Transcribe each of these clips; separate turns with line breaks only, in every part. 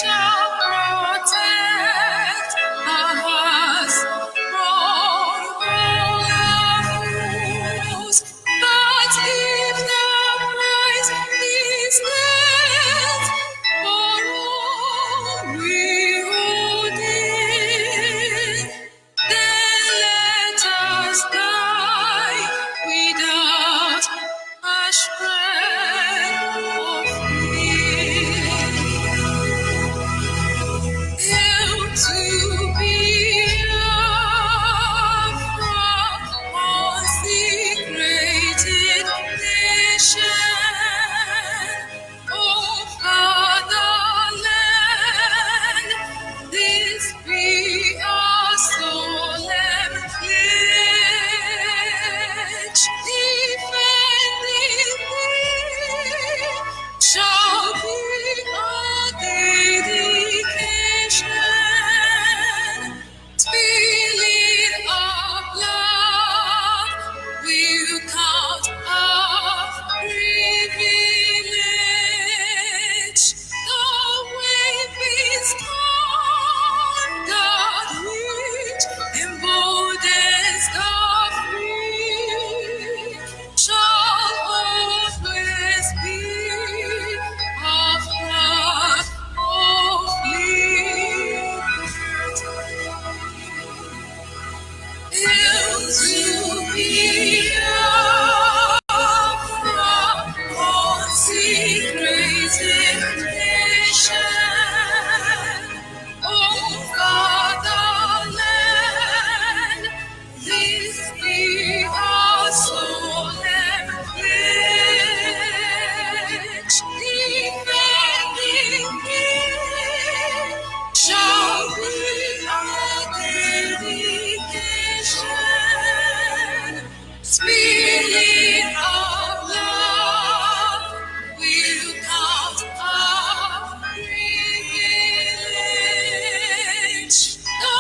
shall protect us from all evils. But if the price is death for all we hold in, then let us die without a shred of fear. Hail to Biafra, consecrated nation. Oh, fatherland, this be our solemn pledge. Defending thee shall be our dedication. Spilling our blood will count our privilege. The wave is gone, God which emboldens the free shall always be our flag of liberty. Hail to Biafra, consecrated nation. Oh, fatherland, this be our solemn pledge. Defending thee shall be our dedication. Spilling our blood will count our privilege. The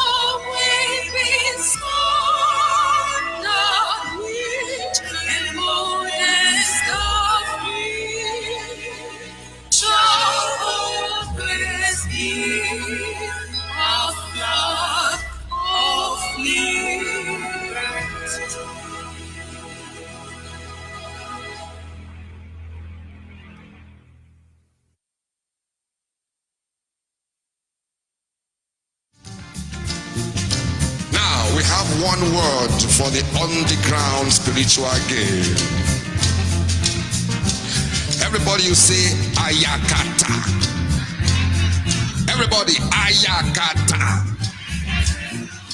wave is gone, the which emboldens the free shall always be our flag of liberty.
Now we have one word for the underground spiritual game. Everybody, you say ayakata. Everybody, ayakata.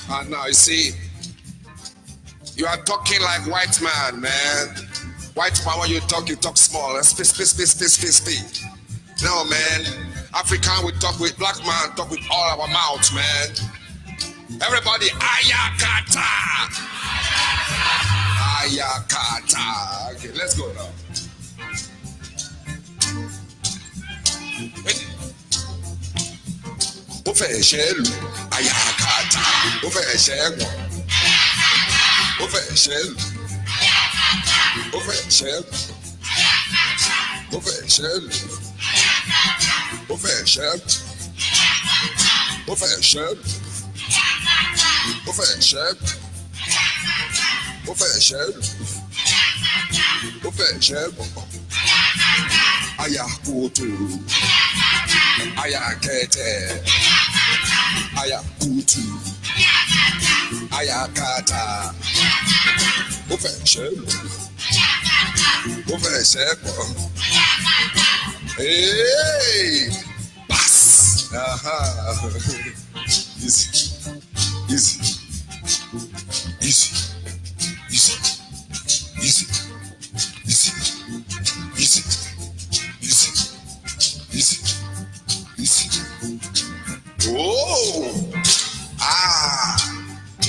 And now you see, you are talking like white man, man. White man, when you talk small. Speak. No, man. African, we talk with black man, talk with all our mouths, man. Everybody, ayakata. Ayakata. Okay, let's go now. Ó fẹ́ ṣe lù ayakata. Ó fẹ́ ṣe gbọ̀n. Ó fẹ́ ṣe lù. Ó fẹ́ ṣe lù. Ó fẹ́ ṣe lù. Ó fẹ́ ṣe lù. Ó fẹ́ ṣe lù. Ó fẹ́ ṣe lù. Ó fẹ́ ṣe lù. Ó fẹ́ ṣe gbọ̀n. Ayakoto. Ayakete. Ayakutu. Ayakata. Ó fẹ́ ṣe lù. Ó fẹ́ ṣe gbọ̀n. Hey! Pass! Easy. Easy. Easy. Easy. Easy. Easy. Easy. Easy. Easy. Easy. Oh!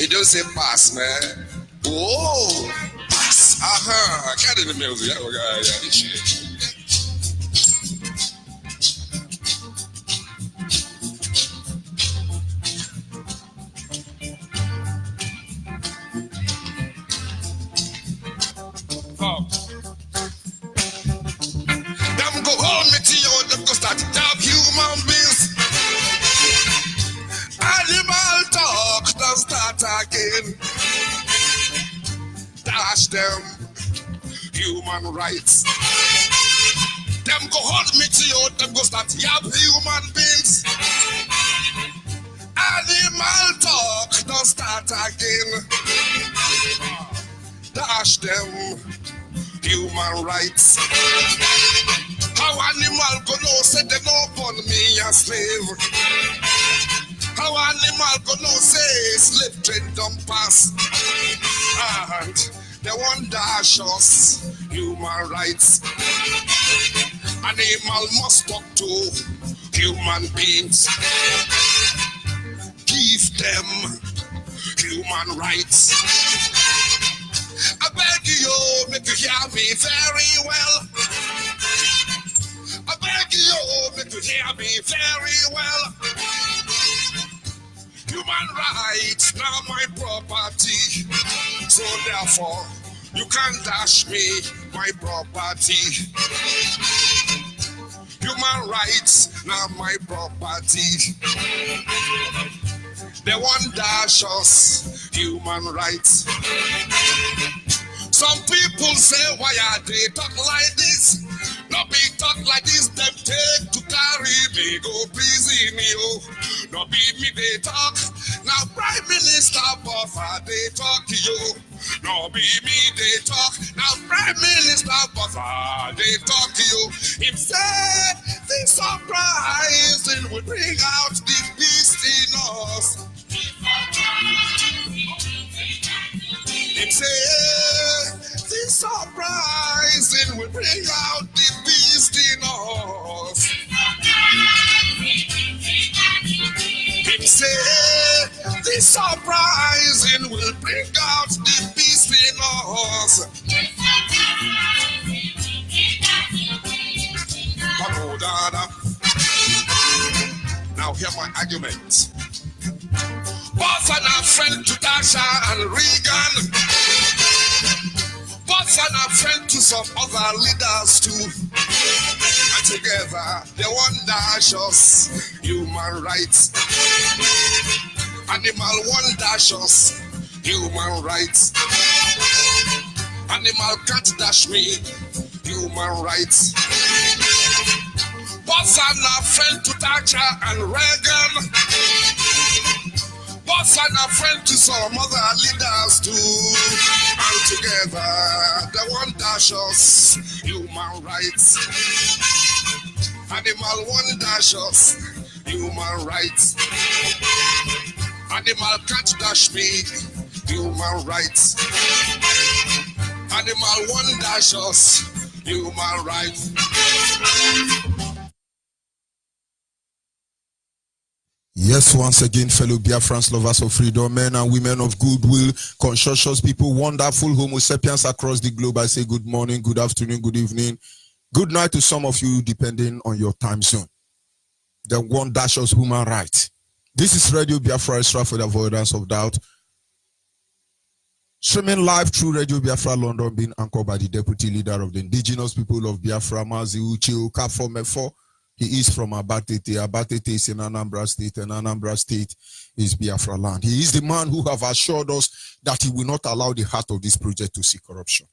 It don't say pass, man. Oh! Pass. Get in the middle. Yeah, this shit. Them go home, me to you, them go start to job human beings. start again. Dash them human rights. Them go hold me to you, them go start yap human beings. Animal talk, don't start again. Dash them human rights. How animal go know say they no born me a slave? How animal go know say slave trade don't pass? And they want dash us human rights. Animal must talk to human beings. Give them human rights. I beg you, make you hear me very well. I beg you, make you hear me very well. Human rights now my property. So therefore, you can't dash me my property. Human rights now my property. They want dash us human rights. Some people say, why are they talk like this? Not be talk like this, them take to carry me, go prison you. Not be me they talk. Now Prime Minister Buffer they talk to you. Not be me they talk. Now Prime Minister Buffer they talk to you. Him said the surprising will bring out the beast in us. Him say the surprising will bring out the beast in us. Him say the surprising will bring out the beast in us. Now hear my argument. Both are not friend to Dasha and Reagan. Both are not friend to some other leaders too. And together they want dash us human rights. Animal want dash us human rights. Animal can't dash me human rights. Both are not friend to Thatcher and Reagan. Both are not friend to some other leaders too. And together they want dash us human rights. Animal want dash us human rights. Animal can't dash me human rights. Animal want dash us human rights.
Yes, once again, fellow Biafrans, lovers of freedom, men and women of goodwill, conscientious people, wonderful homo sapiens across the globe, I say good morning, good afternoon, good evening, good night to some of you, depending on your time zone. The one dash us human rights. This is Radio Biafra, extra for the avoidance of doubt. Streaming live through Radio Biafra London, being anchored by the Deputy Leader of the Indigenous People of Biafra, Mazi Uche Okafor. He is from Abatete. Abatete is in Anambra State, and Anambra State is Biafra land. He is the man who have assured us that he will not allow the heart of this project to see corruption.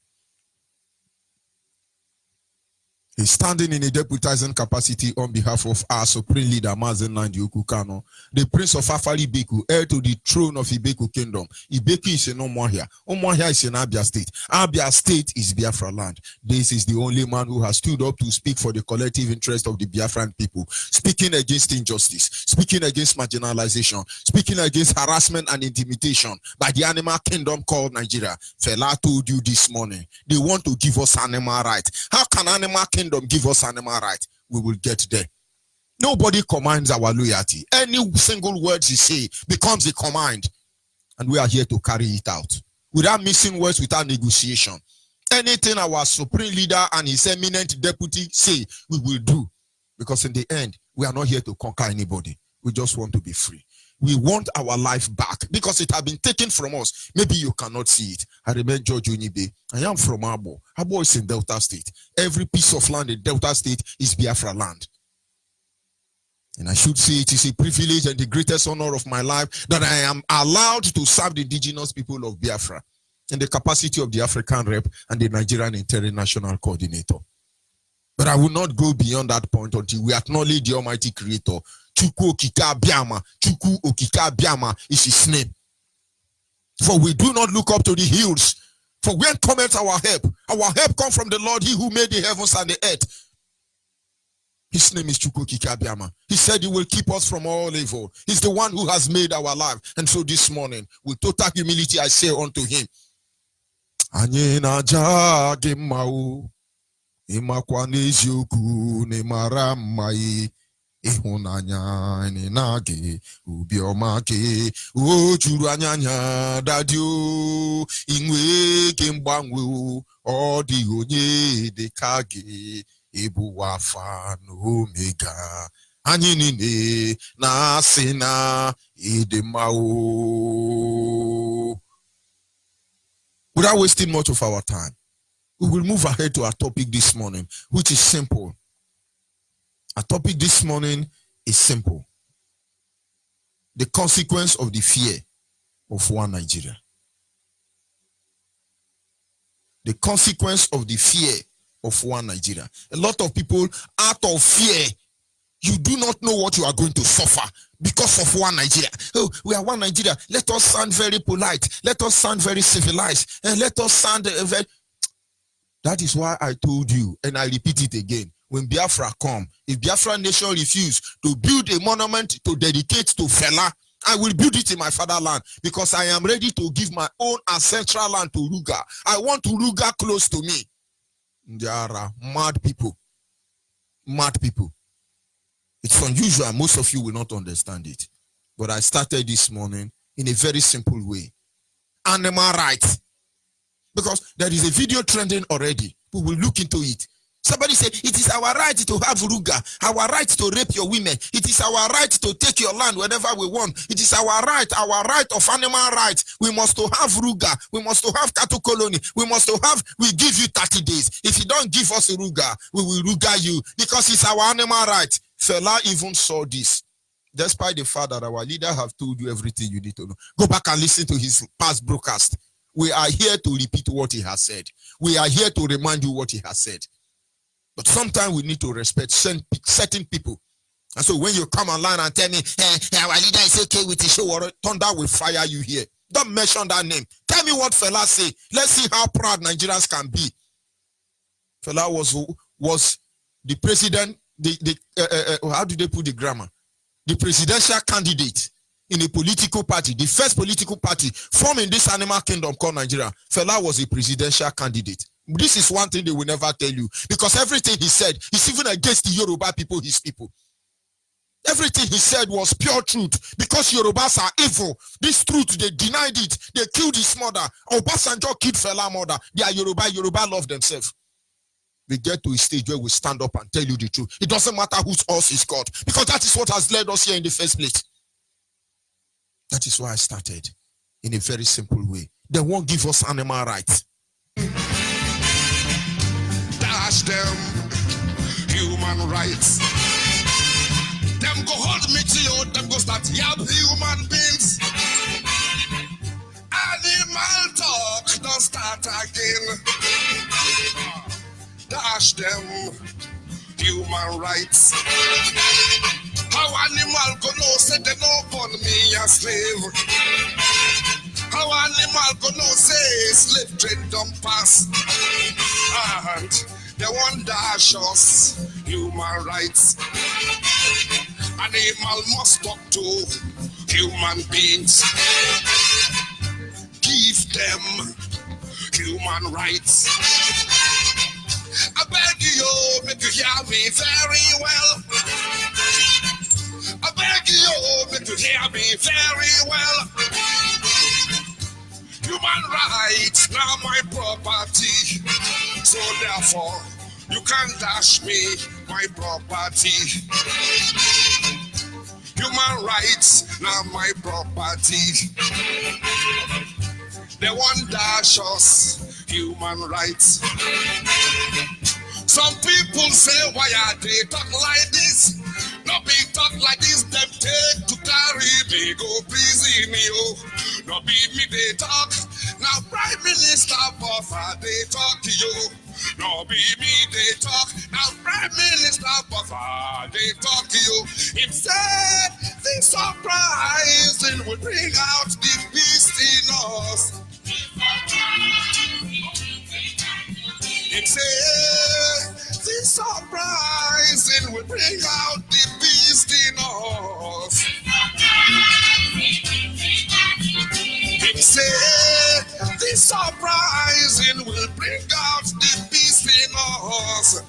He's standing in a deputizing capacity on behalf of our Supreme Leader, Mazen Nandi Okukano, the Prince of Afari Beku, heir to the throne of Ibeku Kingdom. Ibeku is in Umuahia. Umuahia is in Abia State. Abia State is Biafra land. This is the only man who has stood up to speak for the collective interest of the Biafran people, speaking against injustice, speaking against marginalization, speaking against harassment and intimidation by the animal kingdom called Nigeria. Fela told you this morning, they want to give us animal rights. How can animal kingdom give us animal rights? We will get there. Nobody commands our loyalty. Any single word you say becomes a command, and we are here to carry it out without missing words, without negotiation. Anything our Supreme Leader and his eminent deputy say, we will do, because in the end, we are not here to conquer anybody. We just want to be free. We want our life back because it has been taken from us. Maybe you cannot see it. I remember George Onyibe. I am from Abo. Abo is in Delta State. Every piece of land in Delta State is Biafra land. And I should say it is a privilege and the greatest honor of my life that I am allowed to serve the indigenous people of Biafra in the capacity of the African rep and the Nigerian international coordinator. But I will not go beyond that point until we acknowledge the Almighty Creator. Chukwu Okike Abiama, Chukwu Okike Abiama is his name. For we do not look up to the hills, for when cometh our help? Our help comes from the Lord, he who made the heavens and the earth. His name is Chukwu Okike Abiama. He said he will keep us from all evil. He's the one who has made our life. And so this morning, with total humility, I say unto him, Anyị na-aja gị mma o, ịmakwa n'eziokwu na ịmara mma ịhụnanya anyị na gị, obiọma gị o juru anya dadi o, inwe ke mgbanwe o, ọ dịghị onye dị ka gị, ịbụ Alpha na Omega, anyị niile na-asị na ịdị mma o. Without wasting much of our time, we will move ahead to our topic this morning, which is simple. Our topic this morning is simple. The consequence of the fear of one Nigeria. The consequence of the fear of one Nigeria. A lot of people, out of fear, you do not know what you are going to suffer because of one Nigeria. Oh, we are one Nigeria. Let us sound very polite. Let us sound very civilized. And let us sound very... That is why I told you, and I repeat it again. When Biafra come, if Biafra nation refuse to build a monument to dedicate to Fela, I will build it in my fatherland because I am ready to give my own ancestral land to Ruga. I want Ruga close to me. There are mad people. Mad people. It's unusual. Most of you will not understand it. But I started this morning in a very simple way. Animal rights. Because there is a video trending already. We will look into it. Somebody said, it is our right to have Ruga, our right to rape your women. It is our right to take your land whenever we want. It is our right of animal rights. We must to have Ruga. We must to have cattle colony. We must to have, we give you 30 days. If you don't give us a Ruga, we will Ruga you because it's our animal right. Fela even saw this. Despite the fact that our leader have told you everything you need to know. Go back and listen to his past broadcast. We are here to repeat what he has said. We are here to remind you what he has said. But sometimes we need to respect certain people. And so when you come online and tell me, our leader is okay with the show, thunder will fire you here. Don't mention that name. Tell me what Fela say. Let's see how proud Nigerians can be. Fela was the president, how do they put the grammar? The presidential candidate in a political party, the first political party formed in this animal kingdom called Nigeria. Fela was a presidential candidate. This is one thing they will never tell you because everything he said is even against the Yoruba people, his people. Everything he said was pure truth because Yorubas are evil. This truth, they denied it. They killed his mother. Obasanjo killed Fela mother. They are Yoruba. Yoruba love themselves. We get to a stage where we stand up and tell you the truth. It doesn't matter whose us is God because that is what has led us here in the first place. That is why I started in a very simple way. They won't give us animal rights.
Dash them human rights. Them go hold me to you, them go start yab human beings. Animal talk don't start again. Dash them human rights. How animal go know say they no born me a slave? How animal go know say slave trade don't pass? And they want dash us human rights. Animal must talk to human beings. Give them human rights. I beg you, make you hear me very well. I beg you, make you hear me very well. Human rights now my property. So therefore, you can't dash me my property. Human rights now my property. They want dash us human rights. Some people say, why are they talk like this? No be talk like this, them take to carry me go prison, yo. No be me they talk. Now Prime Minister Buffer they talk to you. No be me they talk. Now Prime Minister Buffer they talk to you. Him said the surprising will bring out the beast in us. Him said the surprising will bring out the beast in us. Him said the surprising will bring out the beast in us.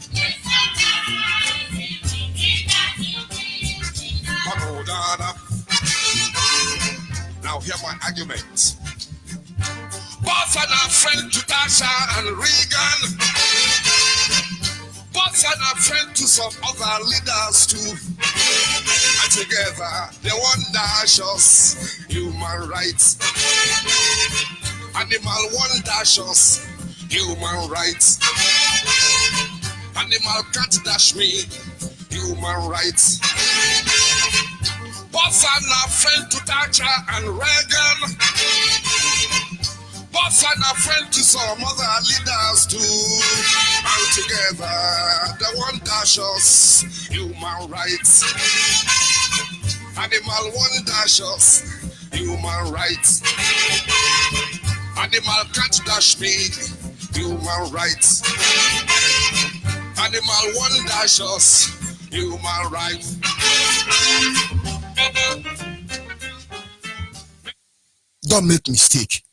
Now hear my argument. Both are not friend to Tasha and Reagan. Both are not friend to some other leaders too. And together they want dash us human rights. Animal one dash us human rights. Animal can't dash me human rights. Both are not friend to Thatcher and Reagan. Both are not friend to some other leaders too. And together they want dash us human rights. Animal one dash us human rights. Animal can't dash me human rights. Animal one dash us human rights.
Don't make mistake.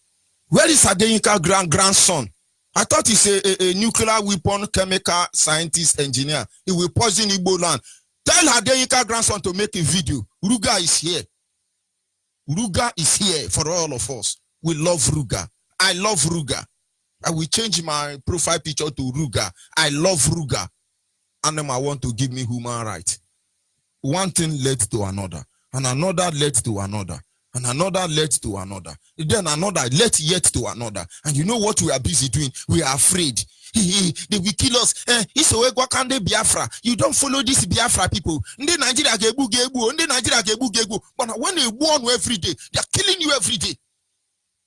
Where is Adeyinka grandson? I thought he's a nuclear weapon chemical scientist engineer. He will poison Igbo land. Tell Adeyinka grandson to make a video. Ruga is here. Ruga is here for all of us. We love Ruga. I love Ruga. I will change my profile picture to Ruga. I love Ruga. And then I want to give me human rights. One thing led to another. And another led to another. And another led to another. Then another led yet to another. And you know what we are busy doing? We are afraid. They will kill us. Biafra. You don't follow these Biafra people. But when they warn you every day, they are killing you every day.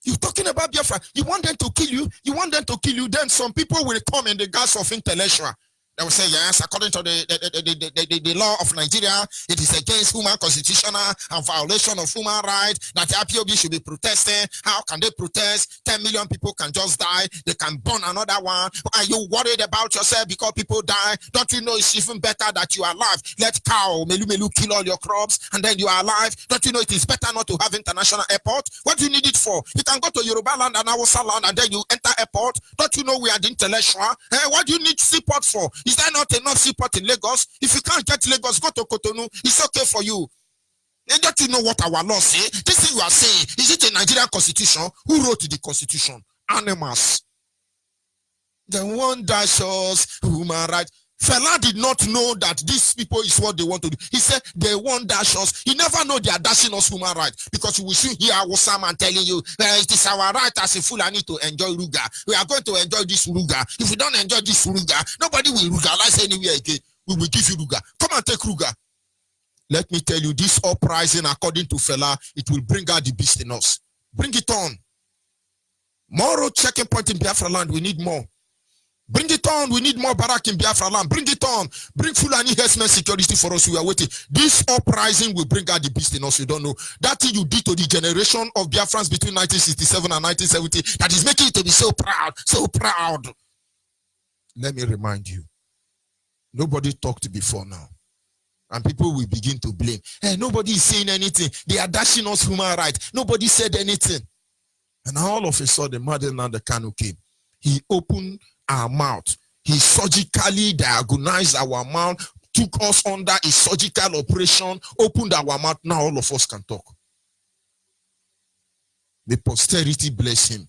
You're talking about Biafra. You want them to kill you. You want them to kill you. Then some people will come in the guise of intellectual. They will say, yes, according to the law of Nigeria, it is against human constitutional and violation of human rights that the IPOB should be protesting. How can they protest? 10 million people can just die. They can burn another one. Are you worried about yourself because people die? Don't you know it's even better that you are alive? Let cow, melu kill all your crops and then you are alive. Don't you know it is better not to have international airport? What do you need it for? You can go to Yoruba land and Hausa land and then you enter airport. Don't you know we are the intellectual? What do you need seaport for? Is there not enough seaport in Lagos? If you can't get Lagos, go to Cotonou. It's okay for you. And don't you know what our law say? This thing you are saying, is it a Nigerian constitution? Who wrote the constitution? Animals. The one that shows human rights. Fela did not know that these people is what they want to do. He said they want dash us. He never know they are dashing us human rights because you will soon hear Osama telling you it is our right as a Fulani to enjoy Ruga. We are going to enjoy this Ruga. If we don't enjoy this Ruga, nobody will Rugalize anywhere again. We will give you Ruga. Come and take Ruga. Let me tell you, this uprising, according to Fela, it will bring out the beast in us. Bring it on. More road checking point in Biafra land. We need more. Bring it on. We need more barrack in Biafra land. Bring it on. Bring Fulani herdsmen security for us. We are waiting. This uprising will bring out the beast in us. You don't know. That thing you did to the generation of Biafrans between 1967 and 1970, that is making it to be so proud. So proud. Let me remind you. Nobody talked before now. And people will begin to blame. Hey, nobody is saying anything. They are dashing us human rights. Nobody said anything. And all of a sudden, Madeleine Kanu came. He opened our mouth. He surgically diagonized our mouth, took us under a surgical operation, opened our mouth. Now all of us can talk. May posterity bless him.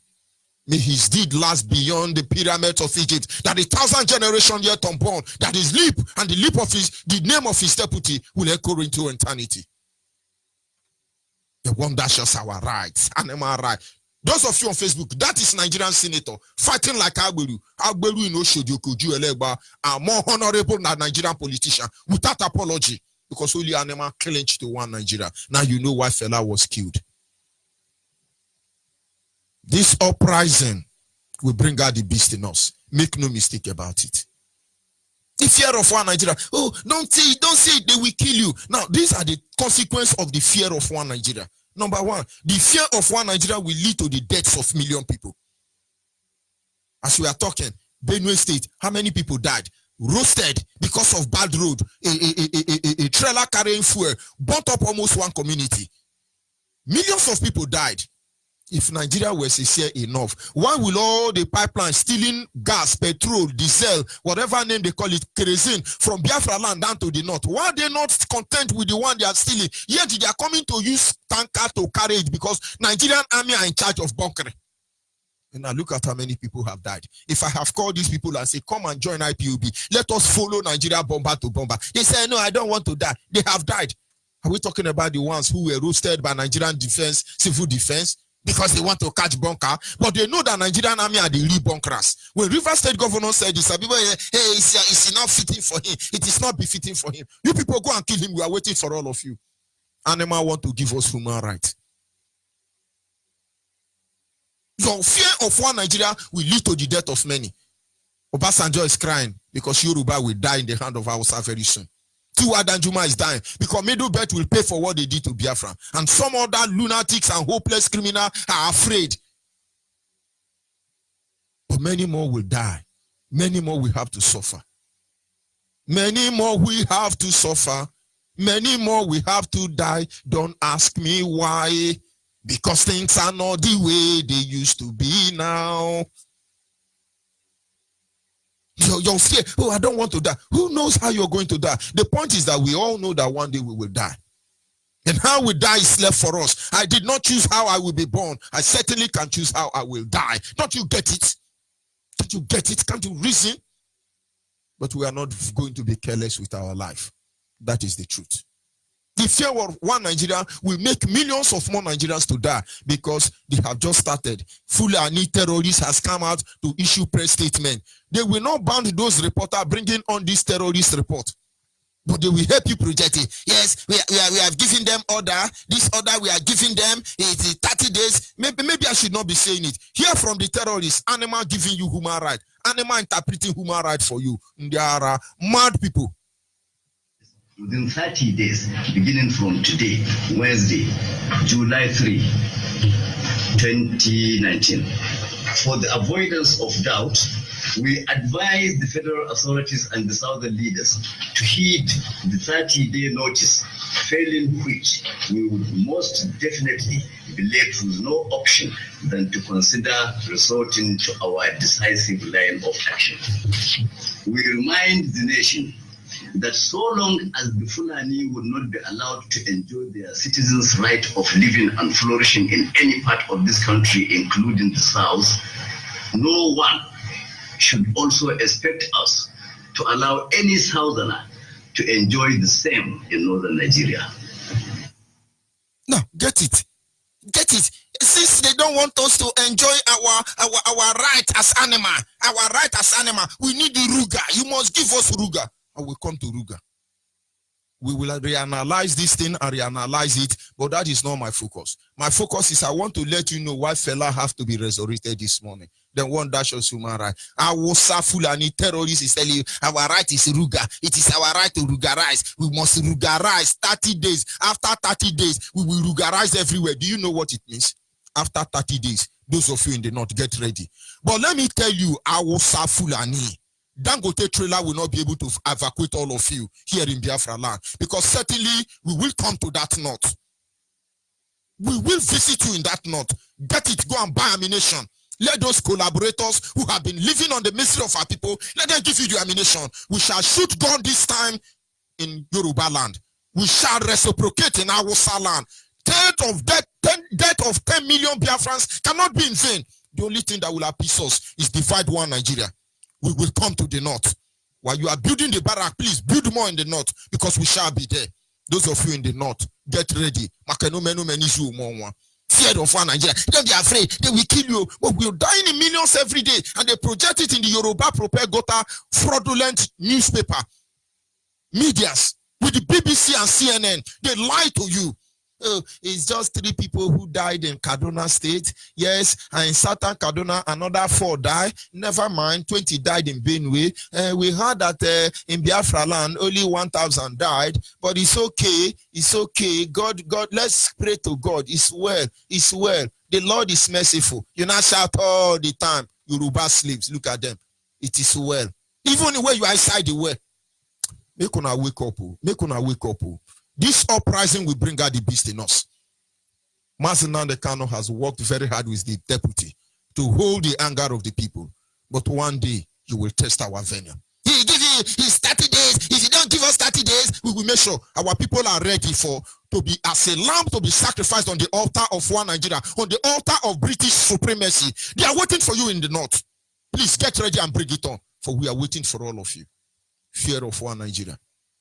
May his deed last beyond the pyramids of Egypt, that 1,000 generations yet unborn, that his lip and the lip of the name of his deputy will echo into eternity. The one that shows our rights, animal rights. Those of you on Facebook, that is Nigerian senator fighting like Agberu. Agberu in Oshodi Okoju Elegba are more honorable than Nigerian politician without apology. because only animal clinched to one Nigeria. Now you know why Fela was killed. This uprising will bring out the beast in us. Make no mistake about it. The fear of one Nigeria. Oh, don't say it, they will kill you. Now, these are the consequences of the fear of one Nigeria. Number one, the fear of one Nigeria will lead to the deaths of million people. As we are talking, Benue State, how many people died? Roasted because of bad road. A trailer carrying fuel burnt up almost one community. Millions of people died. If Nigeria were sincere enough, why will all the pipelines stealing gas, petrol, diesel, whatever name they call it, kerosene, from Biafra land down to the north? Why are they not content with the one they are stealing? Yet they are coming to use tanker to carry it because Nigerian army are in charge of bunkering. And now look at how many people have died. If I have called these people and say, come and join IPOB, let us follow Nigeria bomber to bomber. They say, no, I don't want to die. They have died. Are we talking about the ones who were roasted by Nigerian defense, civil defense? Because they want to catch bunker, but they know that Nigerian army are the real bunkers. When River State governor said this, people say, hey, it's not fitting for him. It is not befitting for him. You people go and kill him. We are waiting for all of you. Animal want to give us human rights. Your fear of one Nigeria will lead to the death of many. Obasanjo is crying because Yoruba will die in the hand of Hausa very soon. Tiwa Danjuma is dying because Middle Belt will pay for what they did to Biafra. And some other lunatics and hopeless criminals are afraid. But many more will die. Many more will have to suffer. Many more will have to suffer. Many more will have to die. Don't ask me why. Because things are not the way they used to be now. Your fear, oh, I don't want to die. Who knows how you're going to die? The point is that we all know that one day we will die. And how we die is left for us. I did not choose how I will be born. I certainly can choose how I will die. Don't you get it? Don't you get it? Can't you reason? But we are not going to be careless with our life. That is the truth. The fear of one Nigeria will make millions of more Nigerians to die because they have just started. Fulani terrorists has come out to issue press statement. They will not ban those reporters bringing on this terrorist report. But they will help you project it. Yes, we have given them order. This order we are giving them is 30 days. Maybe I should not be saying it. Hear from the terrorists, animal giving you human right. Animal interpreting human right for you. They are mad people.
Within 30 days, beginning from today, Wednesday, July 3, 2019, for the avoidance of doubt, we advise the federal authorities and the southern leaders to heed the 30-day notice, failing which we would most definitely be left with no option than to consider resorting to our decisive line of action. We remind the nation that so long as the Fulani will not be allowed to enjoy their citizens' right of living and flourishing in any part of this country, including the South, no one should also expect us to allow any Southerner to enjoy the same in northern Nigeria.
Now, get it. Get it. Since they don't want us to enjoy our right as animal, we need the Ruga. You must give us Ruga. I will come to Ruga. We will reanalyze this thing and reanalyze it, but that is not my focus. My focus is I want to let you know why Fela have to be resurrected this morning. Then one that shows human right. Our Fulani terrorists is telling you our right is Ruga. It is our right to Rugarize. We must Rugarize 30 days. After 30 days, we will Rugarize everywhere. Do you know what it means? After 30 days, those of you in the north, get ready. But let me tell you, our Fulani. Dangote trailer will not be able to evacuate all of you here in Biafra land, because certainly we will come to that north. We will visit you in that north. Get it, go and buy ammunition. Let those collaborators who have been living on the misery of our people, let them give you the ammunition. We shall shoot gun this time in Yoruba land. We shall reciprocate in Hausa land. Death of 10 million Biafrans cannot be in vain. The only thing that will appease us is divide one Nigeria. We will come to the north. While you are building the barrack, please build more in the north, because we shall be there. Those of you in the north, get ready. Fear of one Nigeria. Don't be afraid. They will kill you. But we are dying in millions every day. And they project it in the Yoruba propaganda fraudulent newspaper. Medias. with the BBC and CNN. They lie to you. Oh, it's just 3 people who died in Kaduna State. Yes, and in Southern Kaduna, another 4 died. Never mind, 20 died in Benue. We heard that in Biafra land, only 1,000 died. But it's okay. It's okay. God, let's pray to God. It's well. It's well. The Lord is merciful. You not shout all the time. Yoruba slaves, look at them. It is well. Even when you are inside the well. Make una wake up. Make una wake up. This uprising will bring out the beast in us. Mazen Nnamdi Kanu has worked very hard with the deputy to hold the anger of the people. But one day, you will test our venue. He give you his 30 days. If you don't give us 30 days, we will make sure our people are ready to be as a lamb to be sacrificed on the altar of one Nigeria, on the altar of British supremacy. They are waiting for you in the north. Please get ready and bring it on, for we are waiting for all of you. Fear of one Nigeria.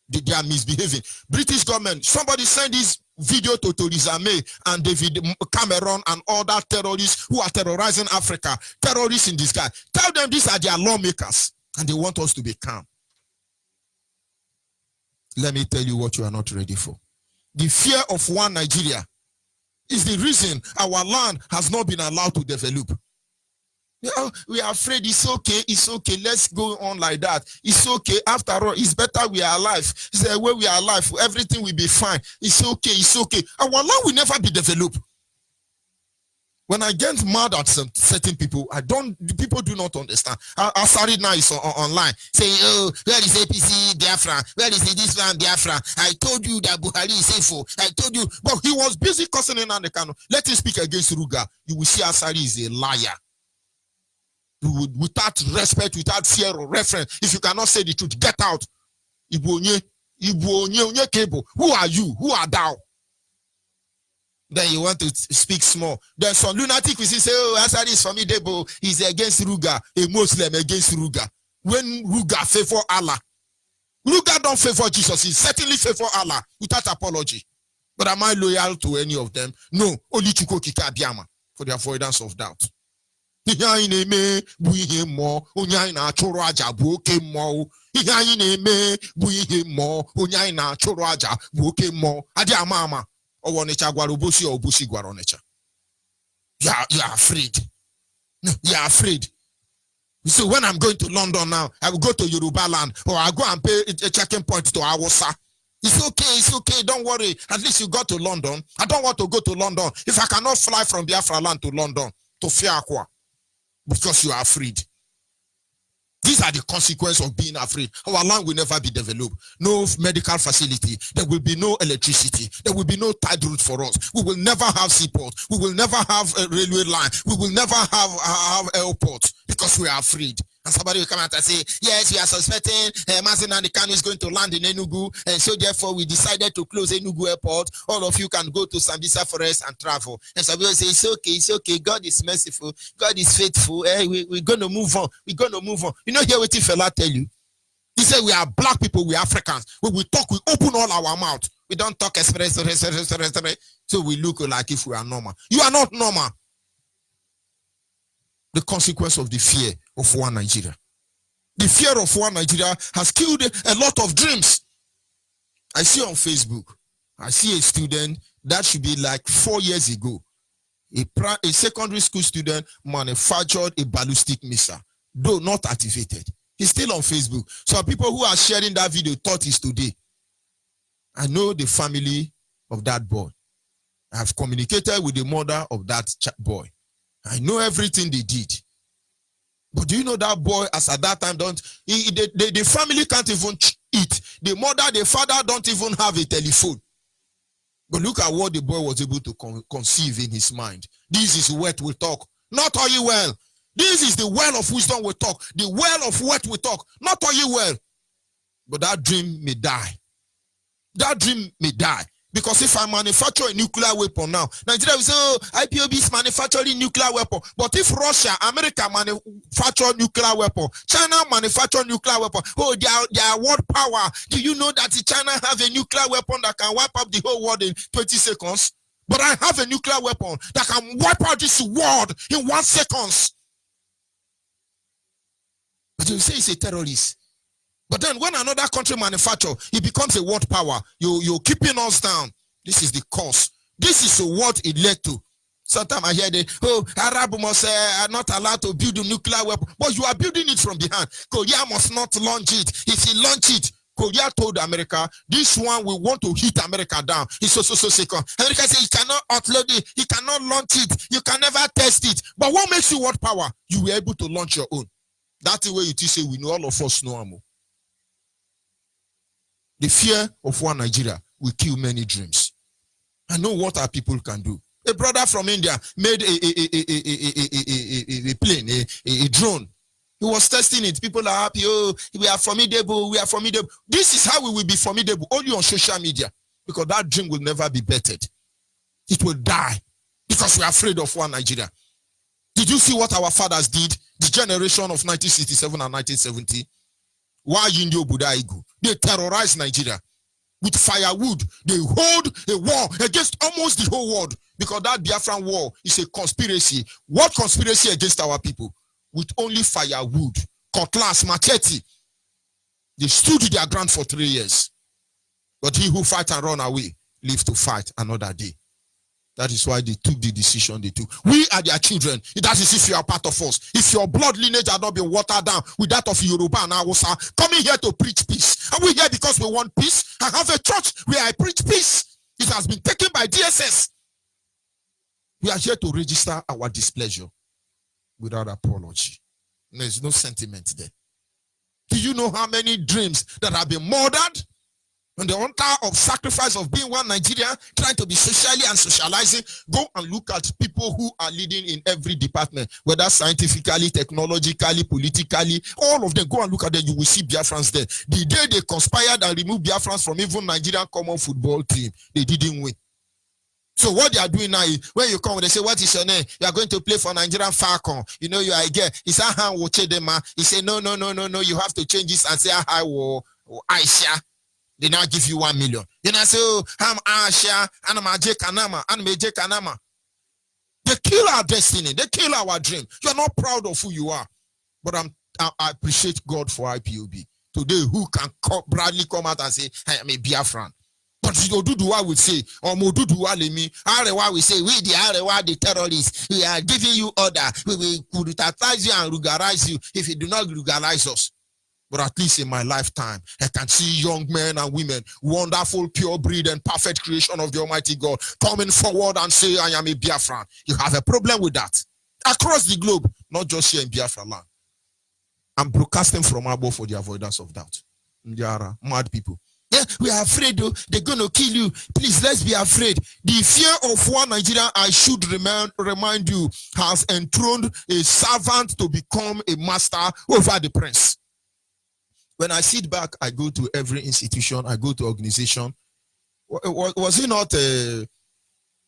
They are misbehaving. British government, somebody send this video to Theresa May and David Cameron and other terrorists who are terrorizing Africa. Terrorists in disguise. Tell them these are their lawmakers and they want us to be calm. Let me tell you what you are not ready for. The fear of one Nigeria is the reason our land has not been allowed to develop. We are afraid. It's okay, let's go on like that. It's okay, after all, it's better we are alive. It's the way we are alive, everything will be fine. It's okay. Our land will never be developed. When I get mad at certain people, people do not understand. Asari now is online saying, oh, where is APC Biafra? Where is this one Biafra? I told you that Buhari is safe. I told you, but he was busy cussing in Nnamdi Kanu. Let him speak against Ruga. You will see Asari is a liar. Without respect, without fear or reference, if you cannot say the truth, get out. Who are you? Who are thou? Then you want to speak small. Then some lunatic will say, oh, Asari is formidable. He's against Ruga, a Muslim against Ruga. When Ruga favor Allah, Ruga don't favor Jesus. He certainly favor Allah without apology. But am I loyal to any of them? No. Only Chuko Kika Biama for the avoidance of doubt. Ihe anyị na-eme bụ ihe mmụọ, onye anyị na-achụrụ aja bụ oke mmụọ. Ihe anyị na-eme bụ ihe mmụọ, onye anyị na-achụrụ aja bụ oke mmụọ. Adị ama ama. Ọwọ Ọnịcha gwara Obosi or Obosi gwara Ọnịcha. You are afraid. No, you are afraid. So when I'm going to London now, I will go to Yoruba land or I'll go and pay a checking point to Awusa. It's okay, don't worry. At least you got to London. I don't want to go to London if I cannot fly from Biafra land to London, to Fiakwa. Because you are afraid. These are the consequences of being afraid. Our land will never be developed. No medical facility. There will be no electricity. There will be no tide route for us. We will never have seaport. We will never have a railway line. We will never have airport because we are afraid. And somebody will come out and say, yes, we are suspecting Mazen Nnamdi Kanu is going to land in Enugu. And so therefore we decided to close Enugu airport. All of you can go to Sambisa Forest and travel. And somebody will say, it's okay. God is merciful. God is faithful. We're going to move on. We're going to move on. You know, hear what fella tell you? He said, we are black people. We are Africans. When we talk, we open all our mouth. We don't talk express. So we look like if we are normal. You are not normal. The consequence of the fear of one Nigeria. The fear of one Nigeria has killed a lot of dreams. I see on Facebook, I see a student that should be like 4 years ago. A secondary school student manufactured a ballistic missile, though not activated. He's still on Facebook. So people who are sharing that video thought it's today. I know the family of that boy. I have communicated with the mother of that boy. I know everything they did. But do you know that boy, as at that time, the family can't even eat. The mother, the father don't even have a telephone. But look at what the boy was able to conceive in his mind. This is what we talk. Not all you well. This is the well of wisdom we talk. The well of what we talk. Not all you well. But that dream may die. That dream may die. Because if I manufacture a nuclear weapon now, Nigeria will say, oh, IPOB is manufacturing nuclear weapon. But if Russia, America manufacture nuclear weapon, China manufacture nuclear weapon, oh, they are world power. Do you know that China have a nuclear weapon that can wipe up the whole world in 20 seconds? But I have a nuclear weapon that can wipe out this world in 1 second. But you say it's a terrorist. But then when another country manufacture, it becomes a world power. You're keeping us down. This is the cause. This is what it led to. Sometimes I hear Arab must are not allowed to build a nuclear weapon. But you are building it from behind. Korea must not launch it. If he launch it, Korea told America, this one we want to hit America down. It's so second. America said you cannot upload it, you cannot launch it, you can never test it. But what makes you world power? You were able to launch your own. That's the way you say we know, all of us know. The fear of one Nigeria will kill many dreams. I know what our people can do. A brother from India made a plane, a drone. He was testing it. People are happy. Oh, we are formidable. We are formidable. This is how we will be formidable. Only on social media. Because that dream will never be bettered. It will die. Because we are afraid of one Nigeria. Did you see what our fathers did? The generation of 1967 and 1970. Why Indio Budaigu? They terrorized Nigeria. With firewood, they hold a war against almost the whole world. Because that Biafran war is a conspiracy. What conspiracy against our people? With only firewood, cutlass, machete. They stood their ground for 3 years. But he who fight and run away live to fight another day. That is why they took the decision they took. We are their children. That is if you are part of us. If your blood lineage has not been watered down with that of Yoruba and Hausa, coming here to preach peace. Are we here because we want peace? I have a church where I preach peace. It has been taken by DSS. We are here to register our displeasure without apology. There is no sentiment there. Do you know how many dreams that have been murdered on the altar of sacrifice of being one Nigeria, trying to be socially and socializing? Go and look at people who are leading in every department, whether scientifically, technologically, politically, all of them. Go and look at them, you will see Biafrans there. The day they conspired and removed Biafrans from even Nigerian common football team, they didn't win. So what they are doing now is, when you come, they say, what is your name? You are going to play for Nigerian Falcon. You know, you are a girl. He said, he said, no, you have to change this and say, hi, Aisha. They now give you 1 million. Then I say, oh, I'm Aisha, and I'm Aje Kanama, and Meje Kanama. They kill our destiny. They kill our dream. You are not proud of who you are. But I appreciate God for IPOB. Today, who can proudly come out and say, I am a Biafran? But Oduduwa will say, or Moduduwa Lemi, Arewa will say, we the Arewa, the terrorists, we are giving you order. We will brutalize you and rugarize you if you do not rugarize us. But at least in my lifetime, I can see young men and women, wonderful, pure breed and perfect creation of the Almighty God, coming forward and say, I am a Biafran. You have a problem with that. Across the globe, not just here in Biafra land. I'm broadcasting from above for the avoidance of doubt. Ndiara, mad people. Yeah, we are afraid, though. They're going to kill you. Please, let's be afraid. The fear of one Nigeria, I should remind you, has enthroned a servant to become a master over the prince. When I sit back, I go to every institution, I go to organization. Was it not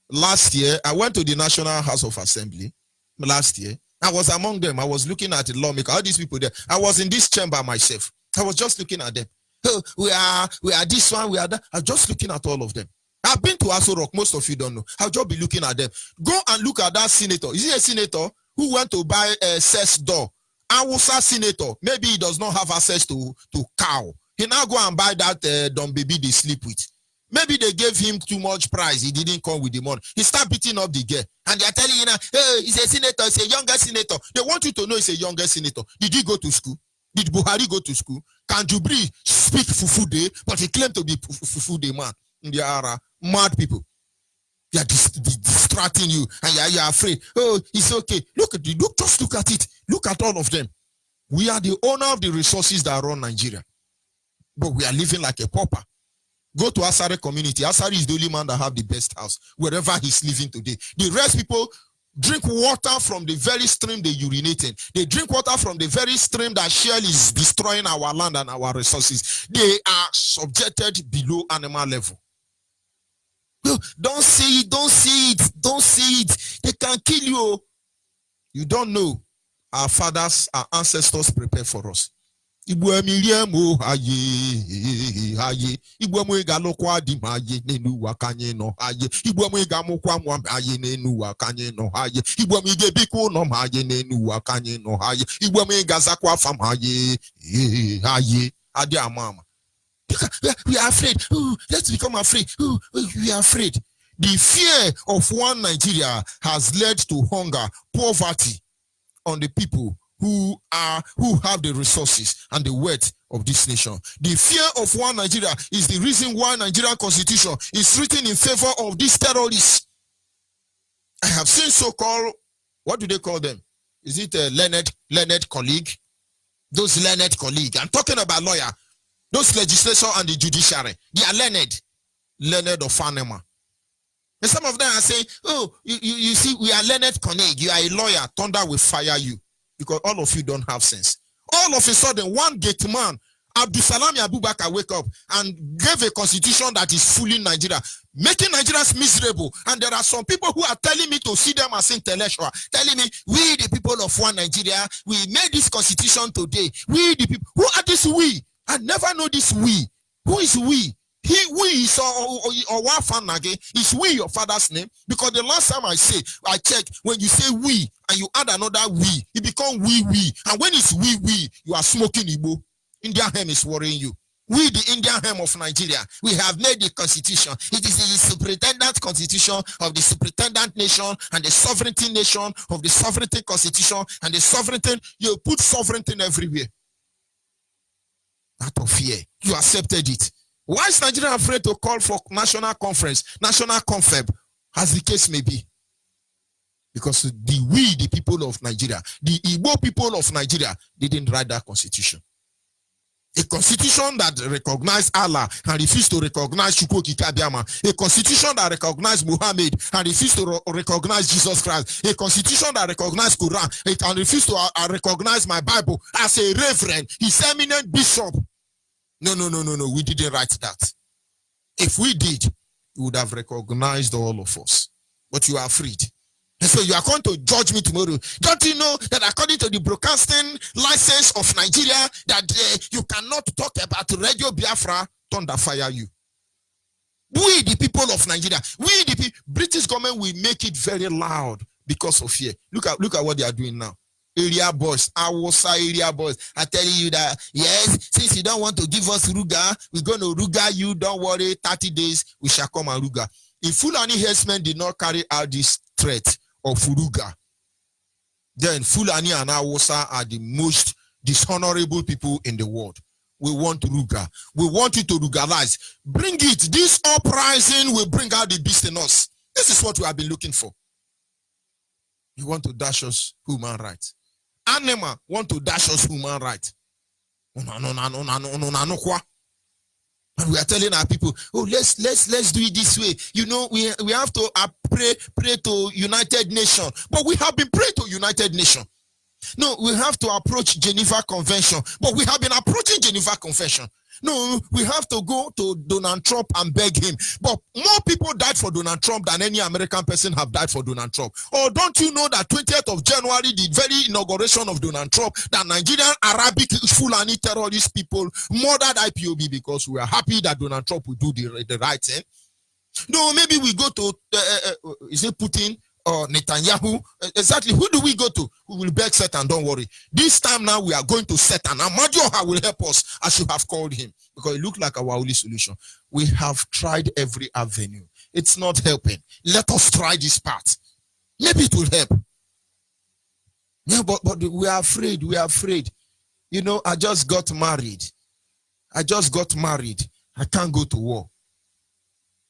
last year? I went to the National House of Assembly last year. I was among them. I was looking at the lawmaker, all these people there. I was in this chamber myself. I was just looking at them. Oh, we are this one, we are that. I'm just looking at all of them. I've been to Aso Rock, most of you don't know. I'll just be looking at them. Go and look at that senator. Is he a senator who went to buy a cess door? Awusa senator, maybe he does not have access to cow. He now go and buy that dumb baby they sleep with. Maybe they gave him too much price. He didn't come with the money. He start beating up the girl. And they are telling you now, hey, he's a senator, he's a younger senator. They want you to know he's a younger senator. Did he go to school? Did Buhari go to school? Can Jubri speak Fufude? But he claimed to be Fufude man. They are mad people. They are distracting you and you are afraid. Oh, it's okay. Look at it. Just look at it. Look at all of them. We are the owner of the resources that run Nigeria. But we are living like a pauper. Go to Asare community. Asare is the only man that have the best house wherever he's living today. The rest people drink water from the very stream they urinate in. They drink water from the very stream that shell is destroying our land and our resources. They are subjected below animal level. Don't see it, don't see it, don't see it. They can kill you. You don't know. Our fathers, our ancestors prepared for us. Igbo emiliemu haye haye. Igbo mo igalokwa di haye nenu wakanye no haye. Igbo mo igamukwa mo haye nenu wakanye no haye. Igbo mo igebiku no haye nenu wakanye no haye. Igbo mo igazakwa fam haye haye. Adia mama. We are afraid. Ooh, let's become afraid. Ooh, we are afraid. The fear of one Nigeria has led to hunger, poverty on the people who have the resources and the wealth of this nation. The fear of one Nigeria is the reason why Nigerian constitution is written in favor of these terrorists. I have seen so-called, what do they call them? Is it a learned colleague? Those learned colleague. I'm talking about lawyer. Those legislation and the judiciary. They are learned of Fanema. And some of them are saying, oh, you see, we are learned colleague. You are a lawyer. Thunder will fire you. Because all of you don't have sense. All of a sudden, one gate man, Abdusalami Abubakar, wake up and gave a constitution that is fooling Nigeria, making Nigerians miserable. And there are some people who are telling me to see them as intellectual, telling me, we the people of one Nigeria, we made this constitution today. We the people, who are this we? I never know this we. Who is we? We is or one fan again. Is we your father's name? Because the last time I checked, when you say we and you add another we, it becomes we. And when it's we, you are smoking Igbo. Indian hem is worrying you. We, the Indian hem of Nigeria, we have made the constitution. It is the superintendent constitution of the superintendent nation and the sovereignty nation of the sovereignty constitution and the sovereignty. You put sovereignty everywhere. Out of fear, you accepted it. Why is Nigeria afraid to call for national conference, national confab, as the case may be? Because the people of Nigeria, the Igbo people of Nigeria, didn't write that constitution. A constitution that recognized Allah and refused to recognize Chukwuka Abiyama. A constitution that recognized Muhammad and refused to recognize Jesus Christ. A constitution that recognized Quran and refused to recognize my Bible as a reverend, his eminent bishop. No, we didn't write that. If we did, we would have recognized all of us. But you are afraid. And so you are going to judge me tomorrow. Don't you know that according to the broadcasting license of Nigeria, that you cannot talk about Radio Biafra, thunder fire you. We, the people of Nigeria, British government will make it very loud because of fear. Look at what they are doing now. Area boys, our area boys are telling you that, yes, since you don't want to give us Ruga, we're going to Ruga you, don't worry, 30 days, we shall come and Ruga. If Fulani herdsmen did not carry out this threat of Ruga, then Fulani and Awasa are the most dishonorable people in the world. We want Ruga. We want you to Rugalize. Bring it. This uprising will bring out the beast in us. This is what we have been looking for. You want to dash us human rights. Anima want to dash us human rights. And we are telling our people, oh, let's do it this way. You know, we have to pray to United Nations. But we have been praying to United Nations. No, we have to approach Geneva Convention. But we have been approaching Geneva Convention. No, we have to go to Donald Trump and beg him. But more people died for Donald Trump than any American person have died for Donald Trump. Or don't you know that 20th of January, the very inauguration of Donald Trump, that Nigerian Arabic Fulani terrorist people murdered IPOB because we are happy that Donald Trump will do the right thing? No, maybe we go to, is it Putin or Netanyahu? Exactly. Who do we go to? We will beg Satan, don't worry. This time now we are going to Satan. And Majoha will help us as you have called him. Because it looked like our only solution. We have tried every avenue. It's not helping. Let us try this part. Maybe it will help. Yeah, but we are afraid. We are afraid. You know, I just got married. I can't go to war.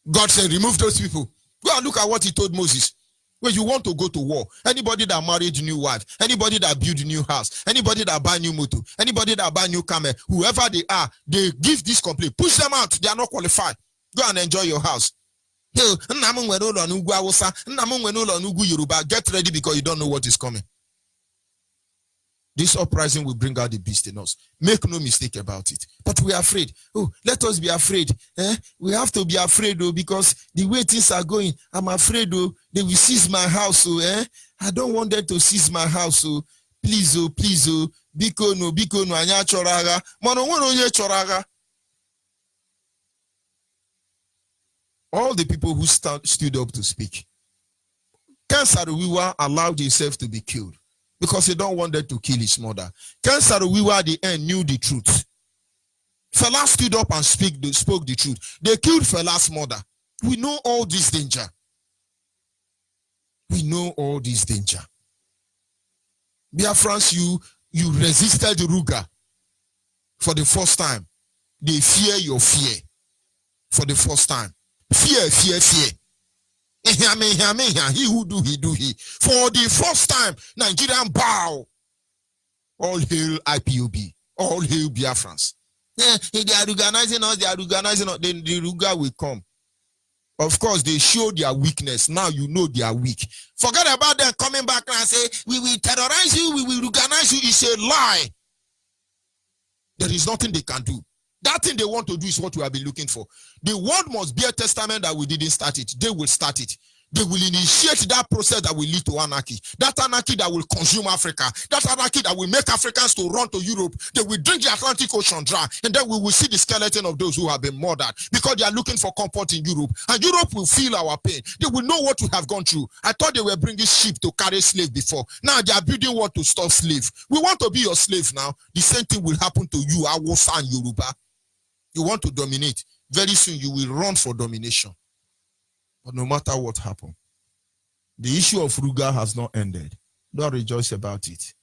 God said, remove those people. Go and look at what he told Moses. When you want to go to war, anybody that married new wife, anybody that build a new house, anybody that buy new motor, anybody that buy new camel, whoever they are, they give this complaint. Push them out. They are not qualified. Go and enjoy your house. Get ready because you don't know what is coming. This uprising will bring out the beast in us. Make no mistake about it. But we are afraid. Oh, let us be afraid. We have to be afraid, though, because the way things are going, I'm afraid, though, they will seize my house. I don't want them to seize my house. Please, biko no, anya choraga. All the people who stood up to speak. Ken Saro-Wiwa allowed himself to be killed, because he don't want them to kill his mother. Ken Saro-Wiwa at the end knew the truth. Fela stood up and spoke the truth. They killed Fela's mother. We know all this danger. We know all this danger. Biafrans, you resisted Ruga for the first time. They fear your fear for the first time. Fear. He who do, he do he. For the first time, Nigerian bow. All hail IPOB. All hail Biafrans. They are organizing us. Then the Ruga will come. Of course, they show their weakness. Now you know they are weak. Forget about them coming back and say, we will terrorize you, we will organize you. It's a lie. There is nothing they can do. That thing they want to do is what we have been looking for. The world must be a testament that we didn't start it. They will start it. They will initiate that process that will lead to anarchy. That anarchy that will consume Africa. That anarchy that will make Africans to run to Europe. They will drink the Atlantic Ocean dry. And then we will see the skeleton of those who have been murdered because they are looking for comfort in Europe. And Europe will feel our pain. They will know what we have gone through. I thought they were bringing sheep to carry slave before. Now they are building what to stop slave. We want to be your slave now. The same thing will happen to you, Hausa and Yoruba. You want to dominate. Very soon you will run for domination. But no matter what happened, the issue of Ruga has not ended. Don't rejoice about it.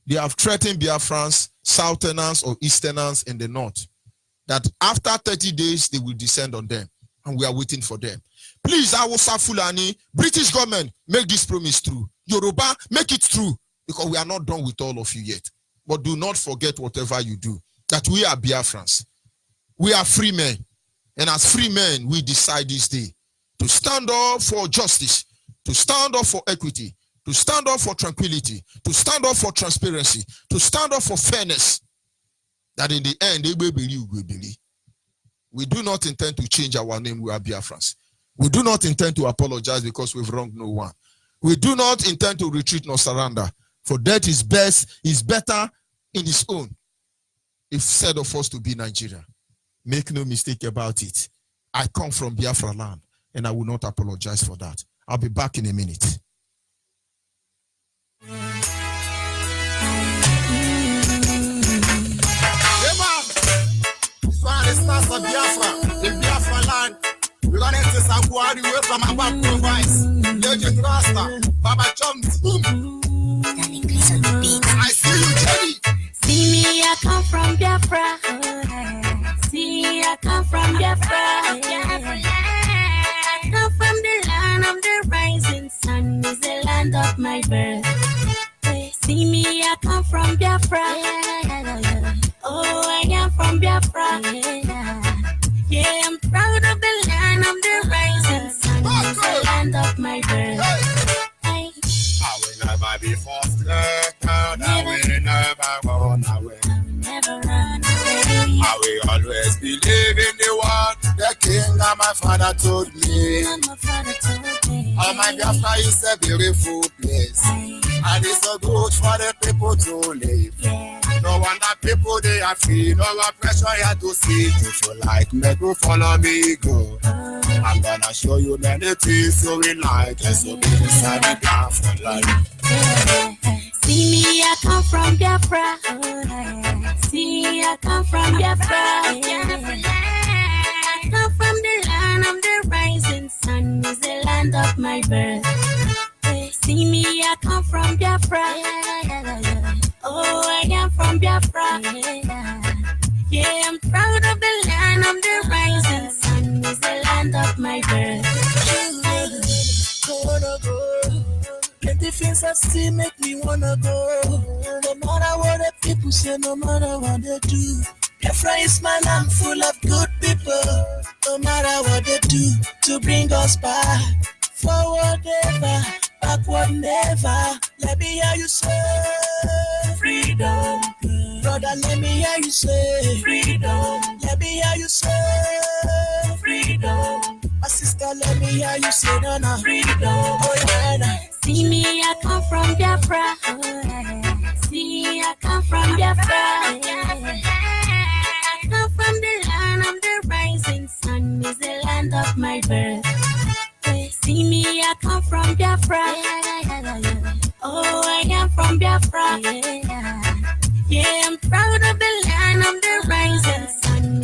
They have threatened Biafrans, Southerners or Easterners in the north that after 30 days they will descend on them, and we are waiting for them. Please, Hausa Fulani, British government, make this promise true. Yoruba, make it true, because we are not done with all of you yet. But do not forget, whatever you do, that we are Biafrans. We are free men, and as free men, we decide this day to stand up for justice, to stand up for equity, to stand up for tranquility, to stand up for transparency, to stand up for fairness. That in the end, they will believe, we believe. We do not intend to change our name. We are Biafrans. We do not intend to apologize because we've wronged no one. We do not intend to retreat nor surrender. For that is better in its own. If said of us to be Nigeria. Make no mistake about it. I come from Biafra land. And I will not apologize for that. I'll be back in a minute.
So the stars of Biafra, in Biafra land, we're going to take some away from our province. Legend Rasta, Baba Chums, boom. I see you, Jenny.
See me, I come from Biafra. See, I come from Biafra. Come from the land of the rising sun, is the land of my birth. See me, I come from Biafra. Oh, I am from Biafra. Yeah, I'm proud of the land of the rising sun, is the land of my birth.
I will never be frustrated. I will never run away.
Never run away.
I will always believe in the one the king that my father told me. Oh, my Biafra is a beautiful place, and it's so good for the people to live. No wonder people they are free, no pressure here to see. If you like me, go follow me, go. I'm gonna show you many things you will like, and so be beside the Biafra life.
See me, I come from Biafra. See, I come from Biafra. I come from the land of the rising sun, is the land of my birth. See me, I come from Biafra. Oh, I am from Biafra. Yeah, I'm proud of the land of the rising sun, is the land of my birth.
The things I see make me wanna go. No matter what the people say, no matter what they do. Biafra is my land full of good people. No matter what they do to bring us back. Forward never, backward never. Let me hear you say freedom. Brother, let me hear you say freedom. Let me hear you say freedom. My sister, let me hear you say no, freedom. Oh, yeah.
See me, I come from Biafra. See, I come from Biafra. I come from the land of the rising sun, is the land of my birth. See me, I come from Biafra. Oh, I am from Biafra. Yeah, I'm proud of the land of the rising sun,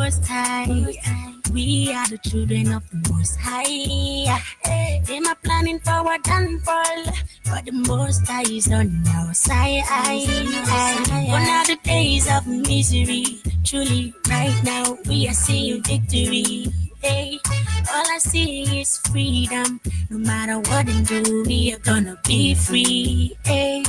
Most High. We are the children of the Most High. They are planning for our downfall, but the Most High is on our side. Gone are the days of misery. Truly, right now we are seeing victory. Hey, all I see is freedom. No matter what I do, we are gonna be free. Hey,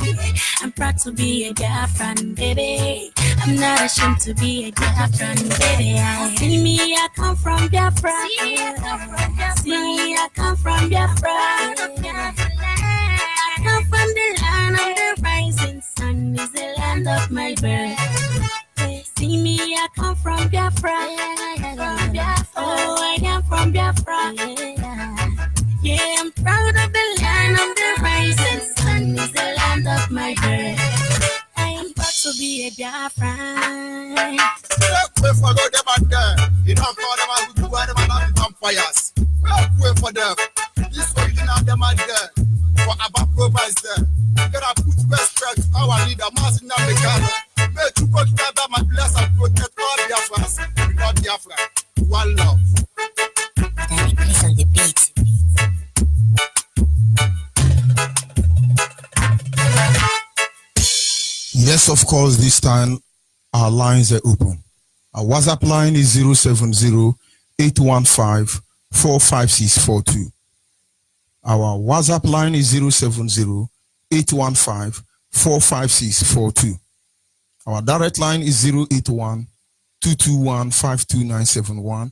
I'm proud to be a Biafran, baby. I'm not ashamed to be a Biafran, baby. See me, I come from Biafra. See, I come from Biafra. I come from the land of the rising sun. Is the land of my birth. See me, I come from Biafra. Oh, I am from Biafra. Yeah, I'm proud of the land of the rising sun. Is the land of my birth. I am proud to be a Biafra.
Wait for them and there. You don't call them and do whatever them vampires. Wait for them. This original them and there. For Abba is there. You gotta put respect our leader, Martin Americano. May you go together and bless and protect all Biafras. Without Biafra. One love.
Danny, please on the beat.
Yes, of course, this time our lines are open. Our WhatsApp line is 070-815-45642. Our WhatsApp line is 070-815-45642. Our direct line is 081-221-52971.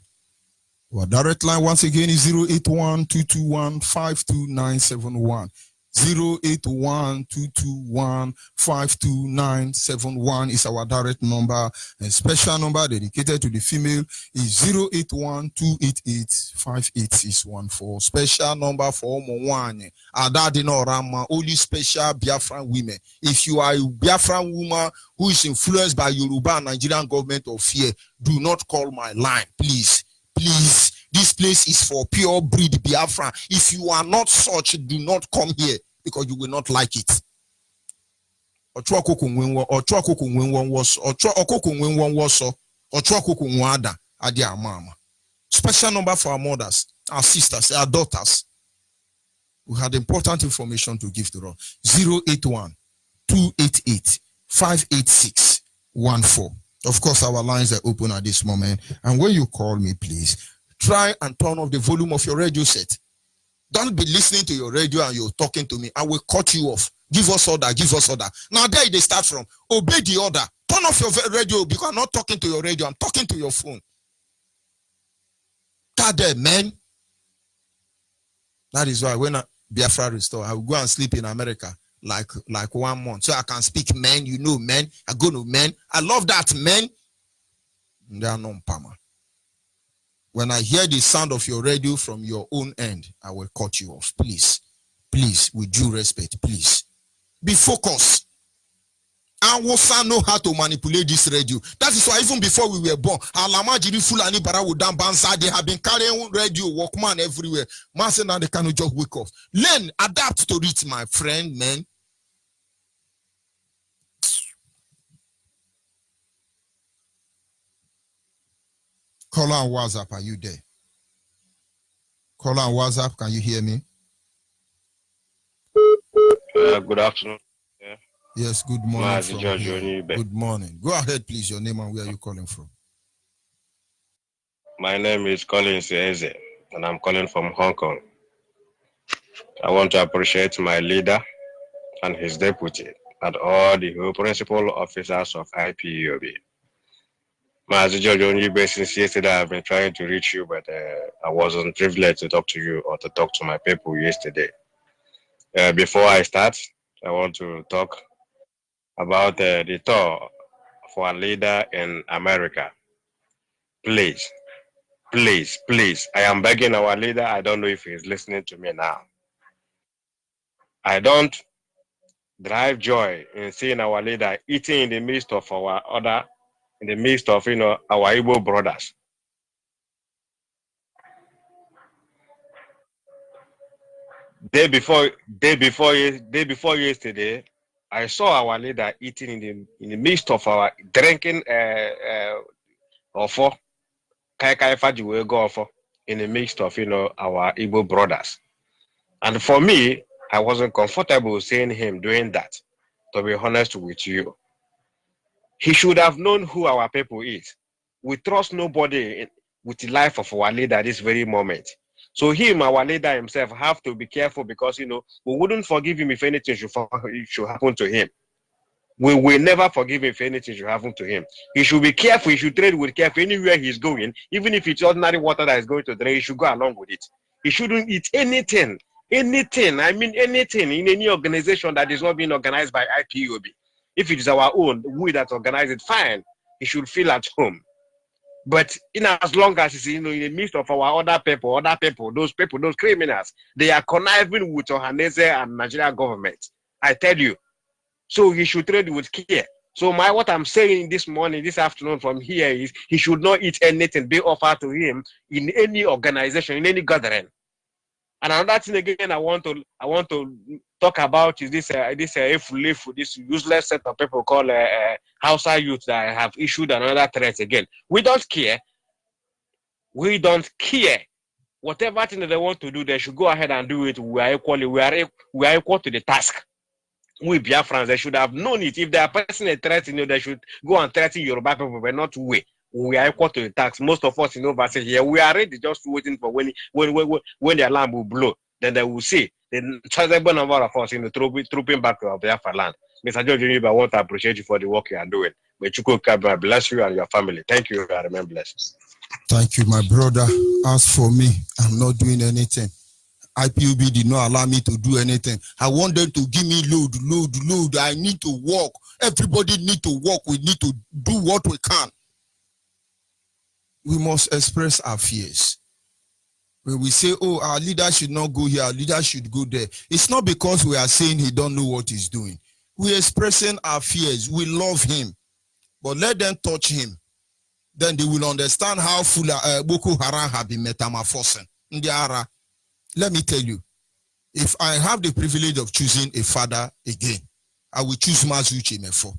Our direct line once again is 081-221-52971. 081-221-52971 is our direct number, and special number dedicated to the female is 081-288-58614. Special number for Omowane Adadino only special Biafran women. If you are a Biafran woman who is influenced by Yoruba and Nigerian government or fear, do not call my line, please. Please. This place is for pure breed Biafra. If you are not such, do not come here because you will not like it. Special number for our mothers, our sisters, our daughters. We had important information to give to them. 081-288-58614. Of course, our lines are open at this moment. And when you call me, please, try and turn off the volume of your radio set. Don't be listening to your radio and you're talking to me. I will cut you off. Give us order, give us order. Now there they start from. Obey the order. Turn off your radio because I'm not talking to your radio. I'm talking to your phone. That man. That is why when Biafra restore, I will go and sleep in America like 1 month. So I can speak men, you know men. I go to men. I love that men. They are non-pama. When I hear the sound of your radio from your own end, I will cut you off. Please, please, with due respect, please. Be focused. And Wosa know how to manipulate this radio. That is why even before we were born, Alama Jiri Fulani Barawudan Bansa, they have been carrying radio, Walkman everywhere. Man said now they cannot just wake up. Learn, adapt to it, my friend, man. Caller on WhatsApp, are you there? Caller on WhatsApp, can you hear me?
Good afternoon. Yeah.
Yes, good morning. From
Onyibe.
Good morning. Go ahead, please. Your name and where are you calling from?
My name is Collins Eze, and I'm calling from Hong Kong. I want to appreciate my leader and his deputy and all the principal officers of IPOB. Master Onyibe, since yesterday I've been trying to reach you, but I wasn't privileged to talk to you or to talk to my people yesterday. Before I start, I want to talk about the tour for a leader in America. Please, please, please, I am begging our leader. I don't know if he's listening to me now. I don't derive joy in seeing our leader eating in the midst of our in the midst of our Igbo brothers. Day before yesterday, I saw our leader eating in the midst of our drinking offer will go for in the midst of our Igbo brothers. And for me, I wasn't comfortable seeing him doing that, to be honest with you. He should have known who our people is. We trust nobody with the life of our leader at this very moment. So him, our leader himself, have to be careful because, we wouldn't forgive him if anything should happen to him. We will never forgive him if anything should happen to him. He should be careful. He should trade with careful anywhere he's going. Even if it's ordinary water that is going to drain, he should go along with it. He shouldn't eat anything, I mean anything in any organization that is not being organized by IPOB. If it is our own, we that organize it, fine. He should feel at home. But as long as it's in the midst of our other people, those criminals, they are conniving with Ohanese and Nigerian government. I tell you. So he should trade with care. So what I'm saying this afternoon from here is he should not eat anything be offered to him in any organization, in any gathering. And another thing again I want to talk about is this useless set of people called Hausa youth that have issued another threat again. We don't care. Whatever thing that they want to do, they should go ahead and do it. We are equal to the task. We Biafrans, they should have known it. If they are pressing a threat, they should go and threaten Yoruba people, but not we. We are equal to the tax. Most of us in overseas here, we are ready just waiting for when the alarm will blow. Then they will see the sizable number of us trooping back to our Biafra land. Mr. George Onyibe, I want to appreciate you for the work you are doing. May Chukwu bless you and your family. Thank you. I remain blessed.
Thank you, my brother. As for me, I'm not doing anything. IPOB did not allow me to do anything. I want them to give me load. I need to work. Everybody need to work. We need to do what we can. We must express our fears. When we say, our leader should not go here, our leader should go there, it's not because we are saying he don't know what he's doing. We're expressing our fears. We love him. But let them touch him. Then they will understand how Boko Haram have been metamorphosing. Let me tell you, if I have the privilege of choosing a father again, I will choose Mazi Uche Mefo.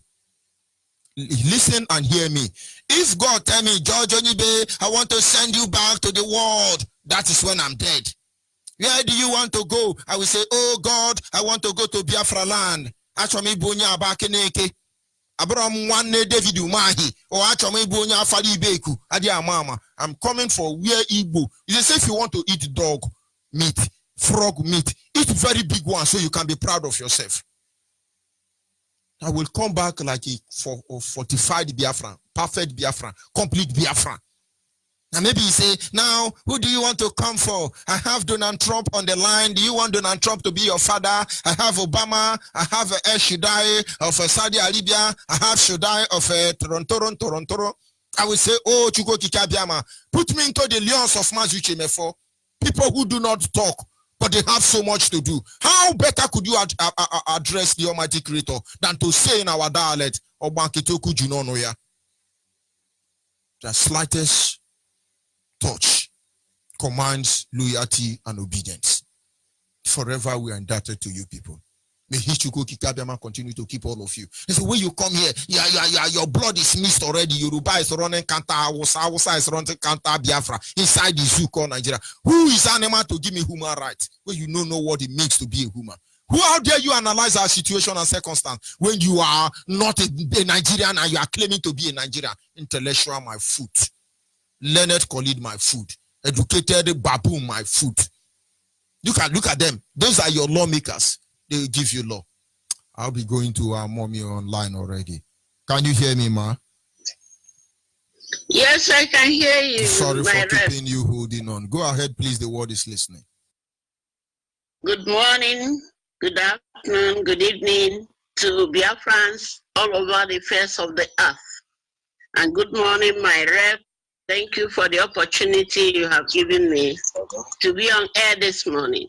Listen and hear me. If God tell me, George Onyibe, I want to send you back to the world, that is when I'm dead. Where do you want to go? I will say, oh God, I want to go to Biafra land. Achomi bonya abakeneke. Abraham one David Umahi or Achomi bonya afali beku. Adia mama. I'm coming for where Igbo. You say if you want to eat dog meat, frog meat, eat very big one so you can be proud of yourself. I will come back like a fortified Biafran, perfect Biafran, complete Biafran. Now maybe you say, now, who do you want to come for? I have Donald Trump on the line. Do you want Donald Trump to be your father? I have Obama. I have El Shaddai of Saudi Arabia. I have Shaddai of Toronto. I will say, oh, Chuko Kikabiama, put me into the lions of Mazi Uche Mefo. People who do not talk, but they have so much to do. How better could you address the Almighty Creator than to say in our dialect, Obanketoku Junonoya? The slightest touch commands loyalty and obedience. Forever we are indebted to you people. May Hichuko Kikabiama continue to keep all of you. And so when you come here, your blood is mixed already. Yoruba is running Kanta, Hausa is running Kanta, Biafra inside the zoo called Nigeria. Who is animal to give me human rights when you don't know what it means to be a human? How dare you analyze our situation and circumstance when you are not a Nigerian and you are claiming to be a Nigerian? Intellectual, my food. Learned colleague, my food. Educated baboon, my food. Look at them. Those are your lawmakers. They will give you law. I'll be going to our mommy online already. Can you hear me, ma?
Yes, I can hear you.
Sorry for keeping you holding on. Go ahead, please. The word is listening. Good
morning, good afternoon, good evening to Biafrans all over the face of the earth. And good morning, my rep. Thank you for the opportunity you have given me to be on air this morning.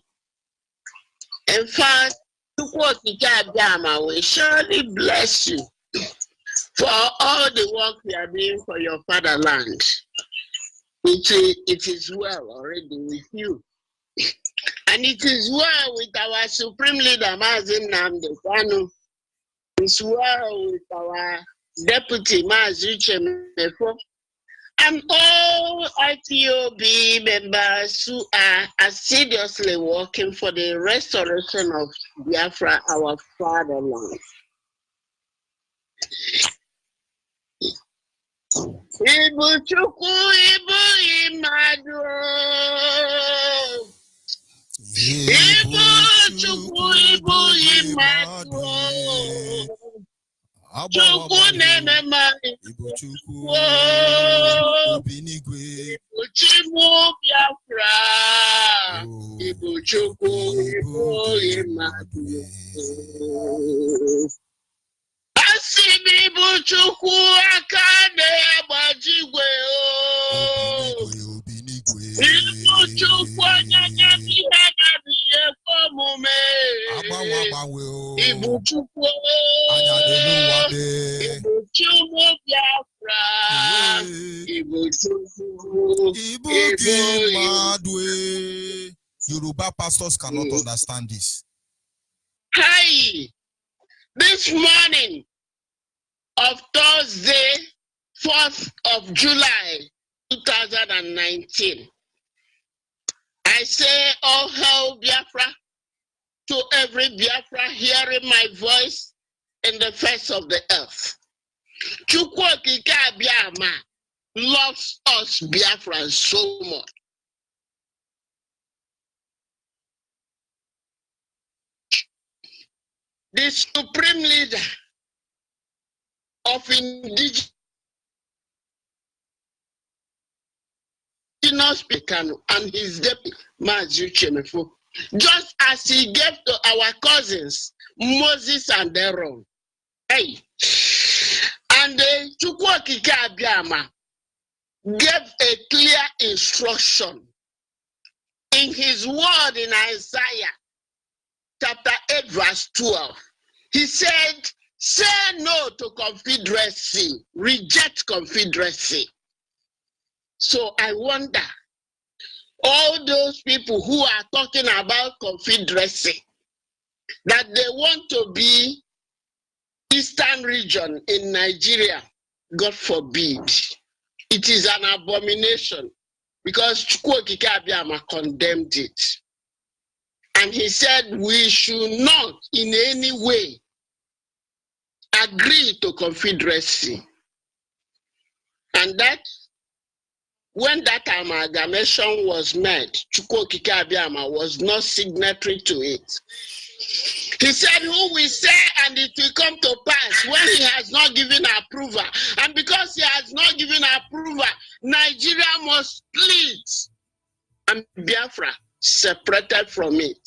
In fact, we surely bless you for all the work you are doing for your fatherland. It is well already with you. And it is well with our Supreme Leader, Mazi Nnamdi Kanu. It's well with our Deputy, Mazi Uche Mefo. And all IPOB members who are assiduously working for the restoration of Biafra, our fatherland. Ibu Chukwu, Ibu Imadu. Ibu Chukwu, Ibu Imadu. Chukwu Nenema.
Ibu Chukwu, Obinigwe.
Ibu Chimu Biafra. Ibu Chukwu, Ibu Imadu. Ibu Chukwu akane agbajigwe Ibu Chukwu nyanya bihe na bihe komume Ibu Chukwu Ibu Chukwu Biafra Ibu Chukwu
Ibu Madwe. Yoruba pastors cannot understand this.
Hi, this morning of Thursday, 4th of July, 2019. I say, all hail Biafra to every Biafra hearing my voice in the face of the earth. Chukwokike Abiama loves us Biafrans so much. The supreme leader of indigenous people and his deputy, Mazi Chemefo, just as he gave to our cousins, Moses and Aaron. Hey, and Chukwokike Abiama gave a clear instruction in his word in Isaiah chapter 8 verse 12. He said, say no to confederacy, reject confederacy. So I wonder, all those people who are talking about confederacy, that they want to be Eastern region in Nigeria, God forbid. It is an abomination because Chukwokike Abiama condemned it. And he said we should not in any way agree to confederacy. And that, when that amalgamation was made, Chukwokike Abiama was not signatory to it. He said, who will say and it will come to pass when he has not given approval? And because he has not given approval, Nigeria must split and Biafra separated from it.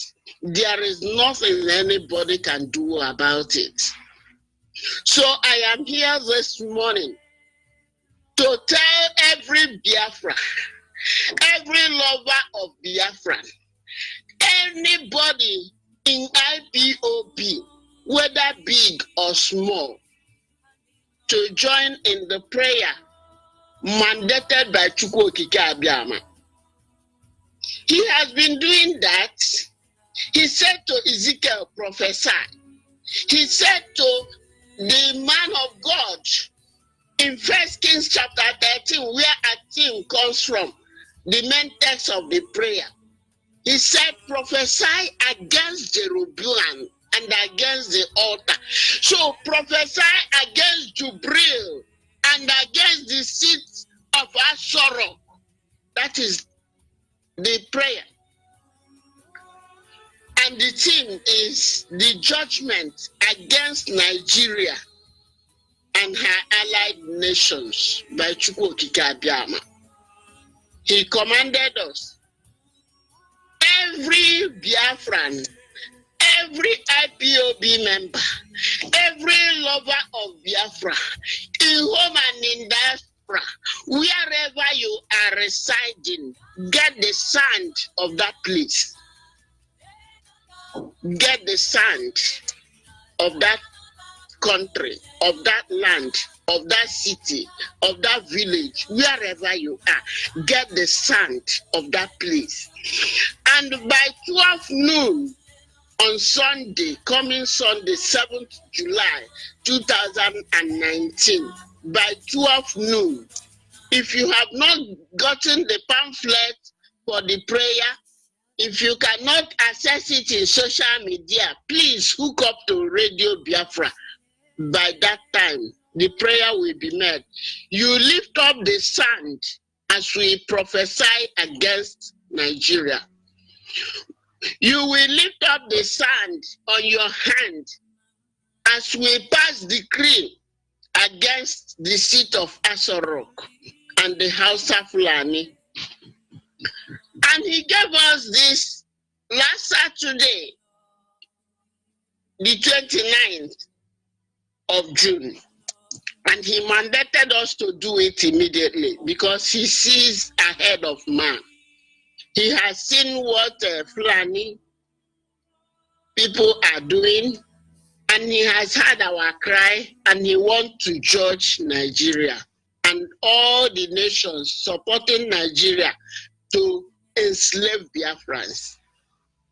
There is nothing anybody can do about it. So I am here this morning to tell every Biafra, every lover of Biafra, anybody in IPOB, whether big or small, to join in the prayer mandated by Chukwokike Abiama. He has been doing that. He said to Ezekiel, prophesy. He said to the man of God in 1 Kings chapter 13, where a theme comes from, the main text of the prayer. He said, prophesy against Jeroboam and against the altar. So prophesy against Jubril and against the seat of Asherah. That is the prayer. And the theme is the judgment against Nigeria and her allied nations by Chukwokike Abiama. He commanded us, every Biafran, every IPOB member, every lover of Biafra, in home and in diaspora, wherever you are residing, get the sand of that place. Get the sand of that country, of that land, of that city, of that village, wherever you are, get the sand of that place. And by 12 noon on Sunday, coming Sunday, 7th July 2019, by 12 noon, If you have not gotten the pamphlet for the prayer, if you cannot access it in social media, please hook up to Radio Biafra. By that time, the prayer will be made. You lift up the sand as we prophesy against Nigeria. You will lift up the sand on your hand as we pass decree against the seat of Asorok and the house of Fulani. And he gave us this last Saturday, the 29th of June. And he mandated us to do it immediately because he sees ahead of man. He has seen what Fulani people are doing, and he has heard our cry, and he wants to judge Nigeria and all the nations supporting Nigeria to enslave Biafrans.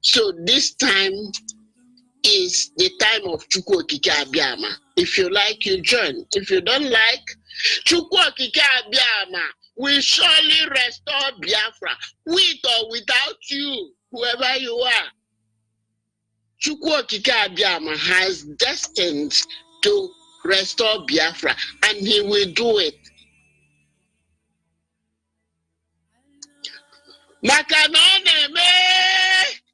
So this time is the time of Chukwu Okike Abiama. If you like, you join. If you don't like, Chukwu Okike Abiama will surely restore Biafra, with or without you, whoever you are. Chukwu Okike Abiama has destined to restore Biafra, and he will do it. Maka na ọ na-eme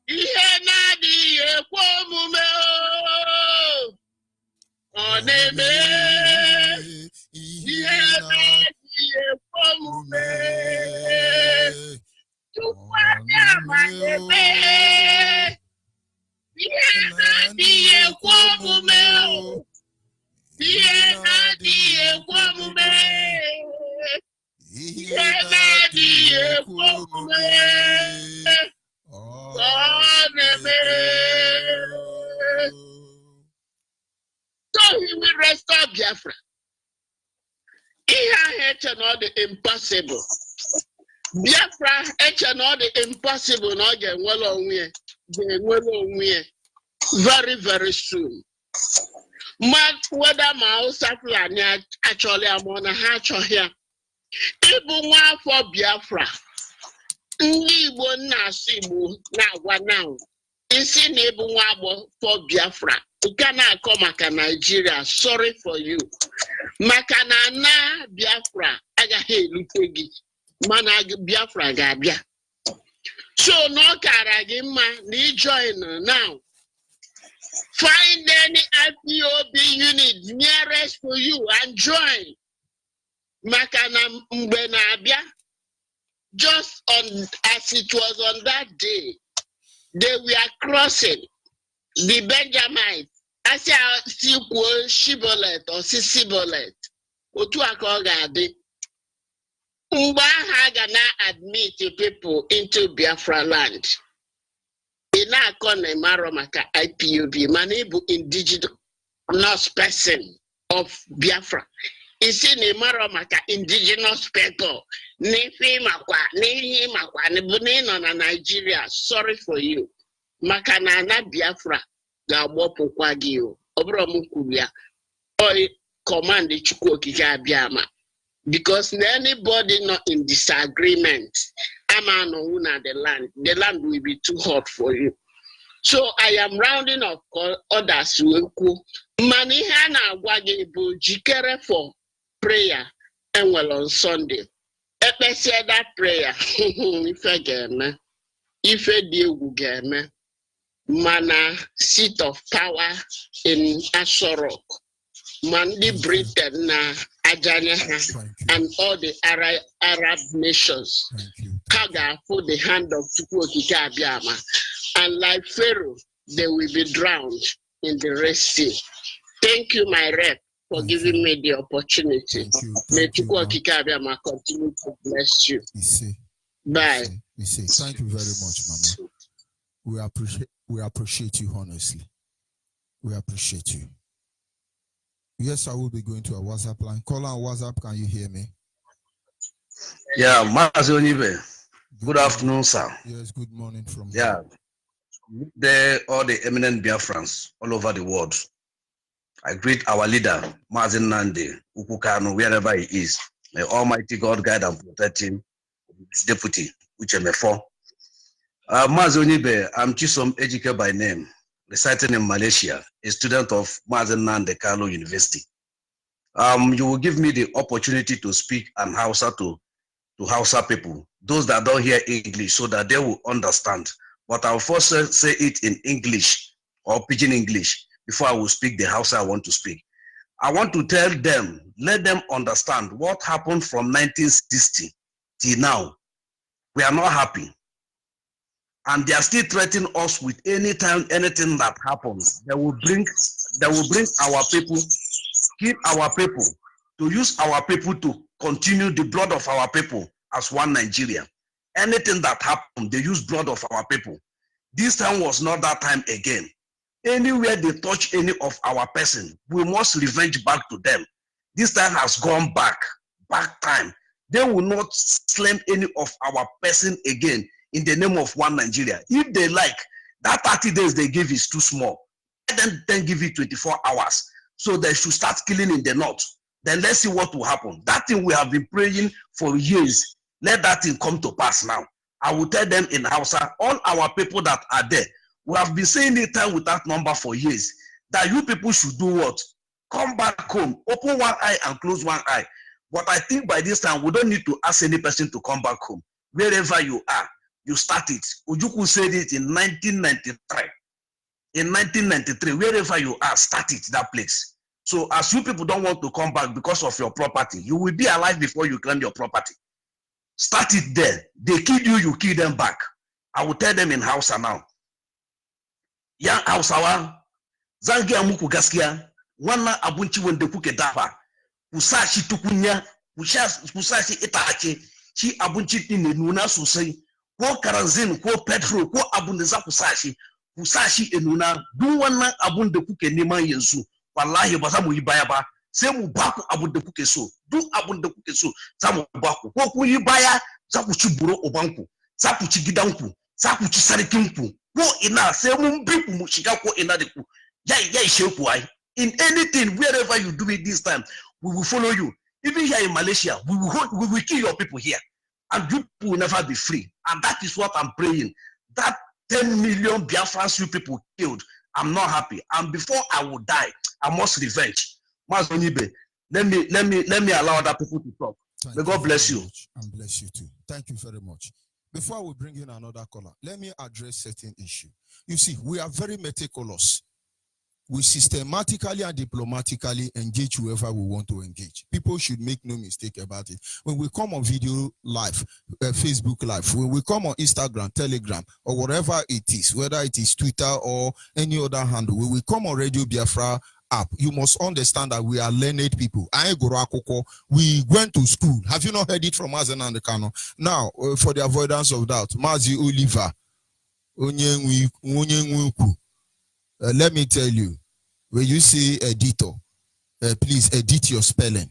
ihe na-adịghị ekwe omume o. Ọ na-eme ihe na-adịghị ekwe omume. Chukwu Abiama na-eme ihe na-adịghị ekwe omume o. Ihe na-adịghị ekwe omume. So he will restore Biafra. He has all the impossible. Biafra has all the impossible. Very, very soon. Whether my house actually I'm on a hatch or here. Ibu nwa afọ Biafra, ndị Igbo na-asụ Igbo na-agwa now, isi na ibu nwa afọ Biafra, nke na-akọ maka Nigeria, sorry for you. Maka na na Biafra agaghị elute gị, mana Biafra ga-abịa. So no kara gị mma na join now. Find any IPOB unit nearest for you and join. Makana mgbe na-abịa, just on as it was on that day, they were crossing the Benjamites. As I see Shibolet or Sisibolet, otu aka ọ ga-adị. Mgbe ha ga na-admit people into Biafra land. Ị na-akọ na ịmarọ maka IPOB, mana ị bụ indigenous person of Biafra. Isi ni maro maka indigenous people. Nifi makwa, nihi makwa, nibuni no na Nigeria. Sorry for you. Maka na Biafra ga wopo kwa giyo. Obro mukubia. Oi command the Chukwu Okike Abiama. Because anybody not in disagreement, ama no una the land will be too hot for you. So I am rounding up others who mani hana wage bu jikere for prayer and well on Sunday. If say that prayer, if again, if a deal game, mana seat of power in Asorok, Mandi Britain na Ajanya and all the Arab nations. Kaga for the hand of Chukwu Okike Abiama, and like Pharaoh, they will be drowned in the Red Sea. Thank you, my rep, for giving me the opportunity. May Chukwu Okike Abiama continue to bless you. Bye.
We say thank you very much, Mama. We appreciate you honestly. We appreciate you. Yes, I will be going to a WhatsApp line. Call on WhatsApp. Can you hear me?
Yeah, Mazi Onyibe. Good afternoon, sir.
Yes, good morning from
here. There, all the eminent Biafrans all over the world. I greet our leader, Mazi Nandi Ukukano, wherever he is. May Almighty God guide and protect him, his deputy, which I'm for. Mazi Onyibe, I'm Chisom Ejike by name, residing in Malaysia, a student of Mazi Nnamdi Kanu University. You will give me the opportunity to speak and Hausa to Hausa people, those that don't hear English, so that they will understand. But I'll first say it in English or Pidgin English before I will speak the Hausa I want to speak. I want to tell them, let them understand what happened from 1960 till now. We are not happy. And they are still threatening us with anything that happens. They will bring our people, kill our people, to use our people to continue the blood of our people as one Nigeria. Anything that happened, they use blood of our people. This time was not that time again. Anywhere they touch any of our person, we must revenge back to them. This time has gone back time. They will not slay any of our person again in the name of one Nigeria. If they like, that 30 days they give is too small. Then give it 24 hours. So they should start killing in the north. Then let's see what will happen. That thing we have been praying for years. Let that thing come to pass now. I will tell them in Hausa, all our people that are there, we have been saying it time with that number for years, that you people should do what? Come back home, open one eye and close one eye. But I think by this time, we don't need to ask any person to come back home. Wherever you are, you start it. Ojukwu said it in 1993. In 1993, wherever you are, start it, that place. So as you people don't want to come back because of your property, you will be alive before you claim your property. Start it there. They kill you, you kill them back. I will tell them in Hausa now. Yan Hausawa, zangi amuku gaskiya, wannan abinci wanda kuke dafa, ku sa shi tukunya, ku sa shi itace, shi abinci din ne nuna sosai, ko karanzin, ko petrol, ko abun da za ku sa shi nuna, duk wannan abun da kuke neman yanzu, wallahi ba za mu yi baya ba, sai mu ba ku abun da kuke so, duk abun da kuke so, za mu ba ku, ko kun yi baya, za ku ci buro ubanku, za ku ci gidanku, za ku ci sarkinku, ko ina sai mun bi ku mu shiga ko ina da ku, ya ishe ku ai. In anything, wherever you do it this time, we will follow you. Even here in Malaysia, we will kill your people here. And you will never be free. And that is what I'm praying. That 10 million Biafrans you people killed, I'm not happy. And before I will die, I must revenge. Mazi Onyibe, let me allow other people to talk. May God bless you.
And bless you too. Thank you very much. Before we bring in another caller, let me address certain issue. You see, we are very meticulous. We systematically and diplomatically engage whoever we want to engage. People should make no mistake about it. When we come on video live, Facebook live, when we come on Instagram, Telegram, or whatever it is, whether it is Twitter or any other handle, when we come on Radio Biafra app, you must understand that we are learned people. We went to school. Have you not heard it from Mazi Nnamdi Kanu? Now, for the avoidance of doubt, Mazi Oliver, let me tell you, when you say editor, please edit your spelling.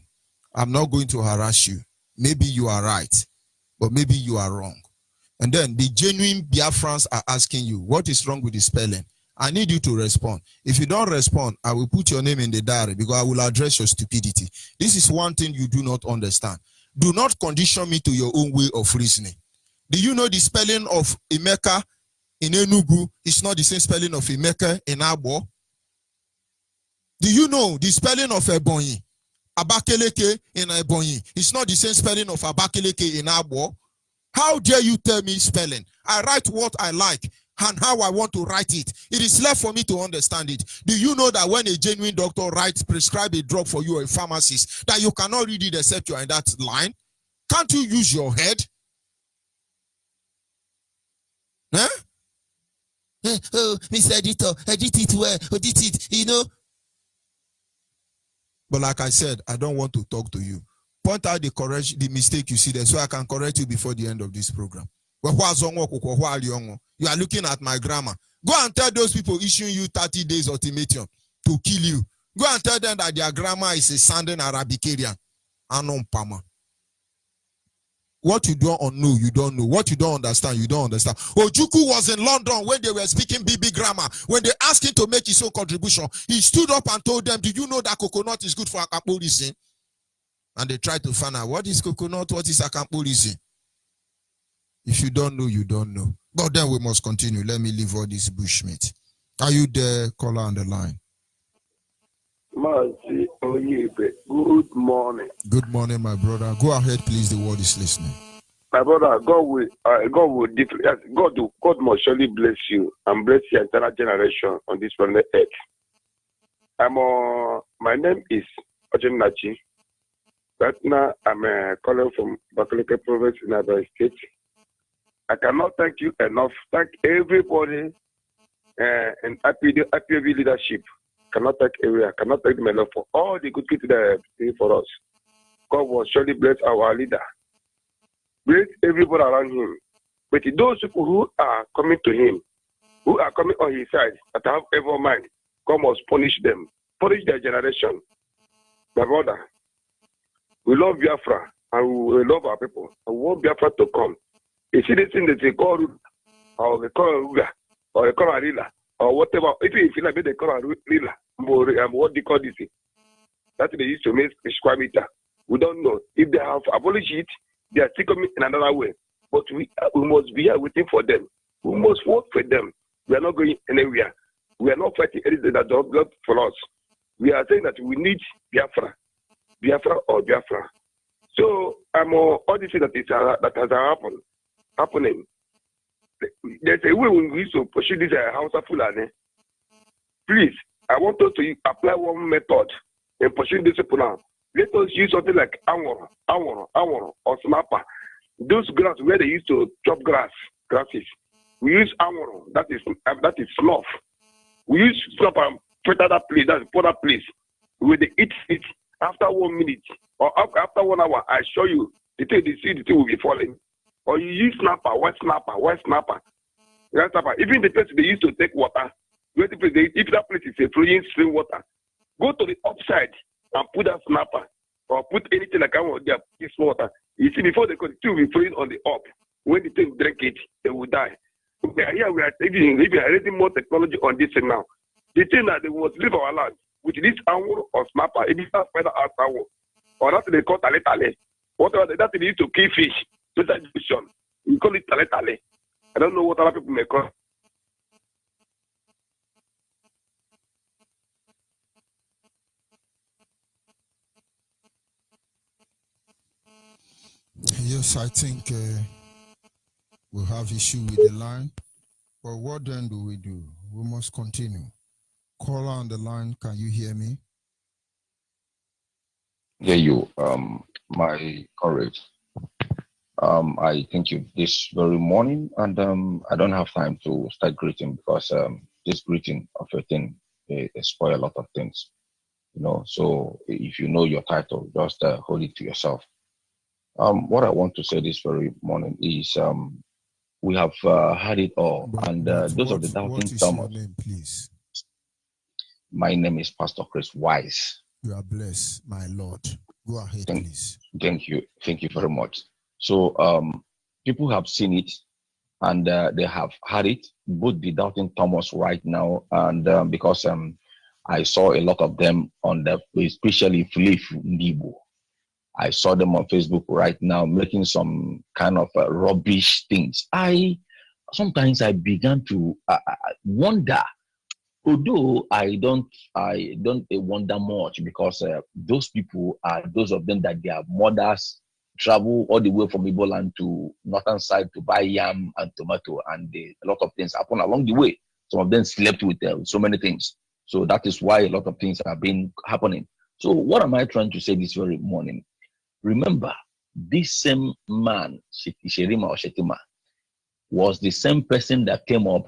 I'm not going to harass you. Maybe you are right, but maybe you are wrong. And then the genuine Biafrans are asking you, what is wrong with the spelling? I need you to respond. If you don't respond, I will put your name in the diary because I will address your stupidity. This is one thing you do not understand. Do not condition me to your own way of reasoning. Do you know the spelling of Emeka in Enugu is not the same spelling of Emeka in Abo? Do you know the spelling of Ebonyi, Abakeleke in Ebonyi, is not the same spelling of Abakeleke in Abo? How dare you tell me spelling? I write what I like and how I want to write it. It is left for me to understand it. Do you know that when a genuine doctor prescribe a drug for you or a pharmacist, that you cannot read it except you are in that line? Can't you use your head? Huh? Oh, Mr. Editor, edit it well, edit it, you know. But like I said, I don't want to talk to you. Point out the mistake you see there so I can correct you before the end of this program. You are looking at my grammar. Go and tell those people issuing you 30 days ultimatum to kill you. Go and tell them that their grammar is a sounding Arabicarian. Anompama. What you don't know, you don't know. What you don't understand, you don't understand. Ojukwu was in London when they were speaking BB grammar. When they asked him to make his own contribution, he stood up and told them, do you know that coconut is good for alcoholism? And they try to find out what is coconut, what is akampolisi. If you don't know, you don't know. But then we must continue. Let me leave all this bushmeat. Are you there, caller on the line?
Mazi Onyibe, good morning.
Good morning, my brother. Go ahead, please. The world is listening.
My brother, God must surely bless you and bless your entire generation on this planet Earth. My name is Ojem Nachi. Right now, I'm calling from Bakalika Province in Abia State. I cannot thank you enough. Thank everybody and happy leadership. Cannot thank everyone. I cannot thank them enough for all the good things that are doing for us. God will surely bless our leader. Bless everybody around him. But those people who are coming to him, who are coming on his side, that have evil mind, God must punish them. Punish their generation. My brother, we love Biafra and we love our people. And we want Biafra to come. You see this thing that they call Ruga, or they call Ruga, or they call Arila, or whatever. If you feel like they call Arila, what they call this thing? That they used to make square meter. We don't know. If they have abolished it, they are still coming in another way. But we must be here waiting for them. We must vote for them. We are not going anywhere. We are not fighting anything that does not for us. We are saying that we need Biafra. Biafra or Biafra. So all this thing that has happening. There's a way when we used to pursue this house of Fulani. Please, I want us to apply one method in pursuing this people now. Let us use something like aworo, or snapper. Those grass where they used to chop grasses. We use aworo, that is slough. We use snapper and put that place, that's that place. Where they eat it after 1 minute or after 1 hour, I show you the thing will be falling. Or you use white snapper. Even the place they used to take water, if that place is a flowing stream water, go to the upside and put that snapper or put anything like this water. You see, before they could still be flowing on the up. When the thing drink it, they will die. We are adding more technology on this thing now. The thing that they must leave our land with this owl or snapper, if it's not spider owl, or that they call tale. Whatever that they used to kill fish. So that we call it tale. I don't know what other people may call.
Yes, I think we'll have issue with the line. But what then do? We must continue. Caller on the line, can you hear me?
Yeah, you, my courage. I thank you this very morning, and I don't have time to start greeting because this greeting of a thing spoil a lot of things, So if you know your title, just hold it to yourself. What I want to say this very morning is we have had it all, those of the doubting Thomas.
Your name, please?
My name is Pastor Chris Wise.
You are blessed, my Lord. Go ahead, please.
Thank you very much. So people have seen it and they have had it, both the doubting Thomas right now and because I saw a lot of them on especially Philip Ndibo. I saw them on Facebook right now making some kind of rubbish things. Sometimes I began to wonder, although I don't wonder much because those people are those of them that their mothers travel all the way from Igbo land to northern side to buy yam and tomato, and a lot of things happen along the way. Some of them slept with so many things. So that is why a lot of things have been happening. So what am I trying to say this very morning? Remember, this same man, Sherima or Shetima, was the same person that came up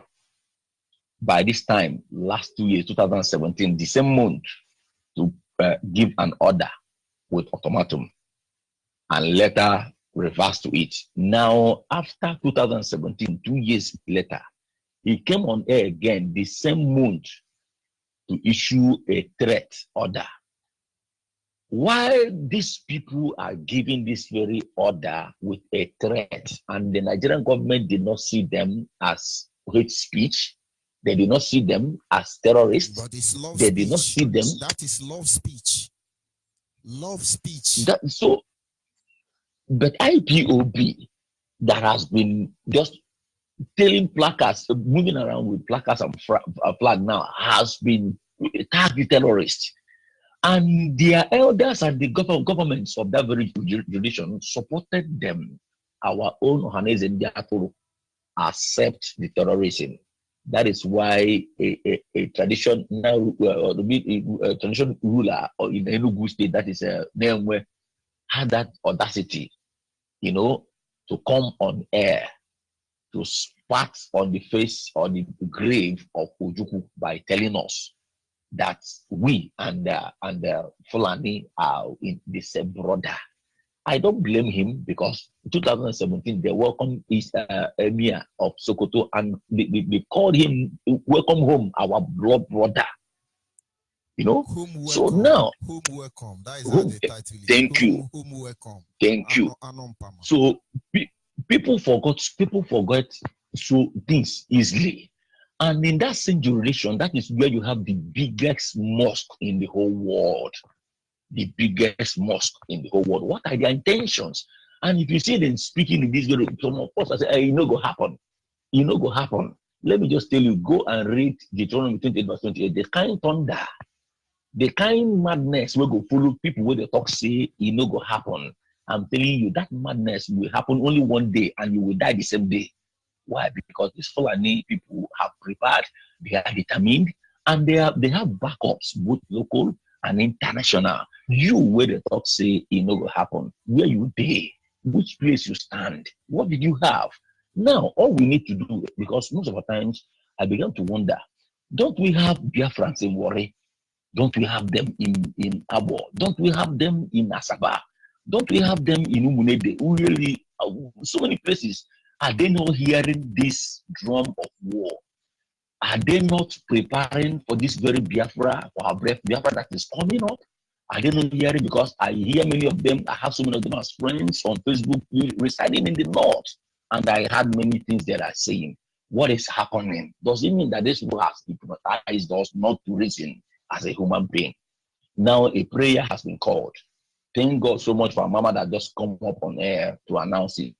by this time, last 2 years, 2017, the same month, to give an order with ultimatum and later reverse to it. Now, after 2017, 2 years later, he came on air again the same month to issue a threat order. Why these people are giving this very order with a threat and the Nigerian government did not see them as hate speech, they did not see them as terrorists,
but it's love
they
speech.
did not see them.
That is love speech. Love speech.
But IPOB that has been just telling placards, moving around with placards and flag now has been tagged with terrorists. And their elders and the governments of that very jurisdiction supported them. Our own Ohanes and Diatoro accept the terrorism. That is why a traditional traditional ruler or in Enugu state, that is Nemwe, had that audacity, to come on air to spat on the face or the grave of Ojukwu by telling us that we and Fulani are in the same brother. I don't blame him because in 2017 they welcomed his emir of Sokoto and they called him "Welcome home, our blood brother." So now,
whom welcome. That is how the title is.
Thank you.
Whom welcome.
Thank you. So people forget so things easily. And in that same jurisdiction, that is where you have the biggest mosque in the whole world. The biggest mosque in the whole world. What are their intentions? And if you see them speaking in this way, some of us say, hey, go happen. Go happen. Let me just tell you, go and read Deuteronomy 28 verse 28. The kind thunder, the kind madness will go follow people where they talk say, go happen. I'm telling you, that madness will happen only one day and you will die the same day. Why? Because these Fulani people have prepared, they are determined, and they have backups, both local and international. You, where the talk say it no go happen, where you dey, which place you stand, what did you have? Now, all we need to do, because most of the times I began to wonder, don't we have Biafrans in Warri? Don't we have them in Abo? Don't we have them in Asaba? Don't we have them in Umunede? Really, so many places. Are they not hearing this drum of war? Are they not preparing for this very Biafra or Biafra that is coming up? Are they not hearing? Because I hear many of them, I have so many of them as friends on Facebook residing in the north. And I heard many things that are saying, what is happening? Does it mean that this war has hypnotized us not to reason as a human being? Now a prayer has been called. Thank God so much for Mama that just come up on air to announce it.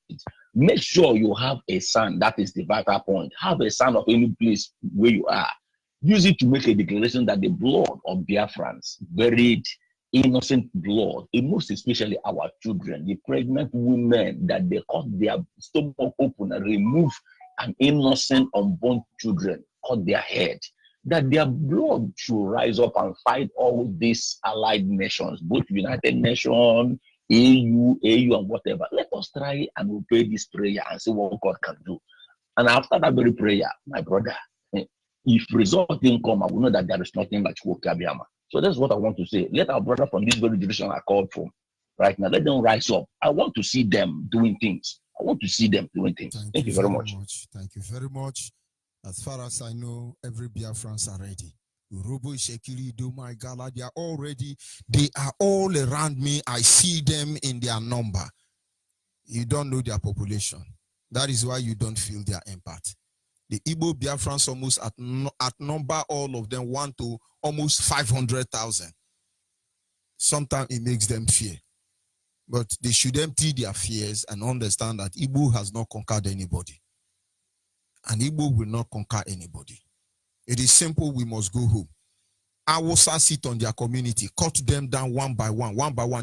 Make sure you have a son. That is the vital point. Have a son of any place where you are. Use it to make a declaration that the blood of Biafrans, buried innocent blood, and most especially our children, the pregnant women, that they cut their stomach open and remove an innocent unborn children, cut their head, that their blood should rise up and fight all these allied nations, both United Nations, AU, and whatever. Let us try and obey this prayer and see what God can do. And after that very prayer, my brother, if result didn't come, I will know that there is nothing like Wokabiama. So that's what I want to say. Let our brother from this very direction I called from right now, let them rise up. I want to see them doing things. I want to see them doing things. Thank you very much.
Thank you very much. As far as I know, every Biafrans are ready. Urobo Shekiri, do my gala, they are all ready. They are all around me. I see them in their number. You don't know their population. That is why you don't feel their impact. The Igbo Biafrans almost at number, all of them 1 to almost 500,000. Sometimes it makes them fear. But they should empty their fears and understand that Igbo has not conquered anybody. And Igbo will not conquer anybody. It is simple, we must go home. Awusa sit on their community, cut them down one by one.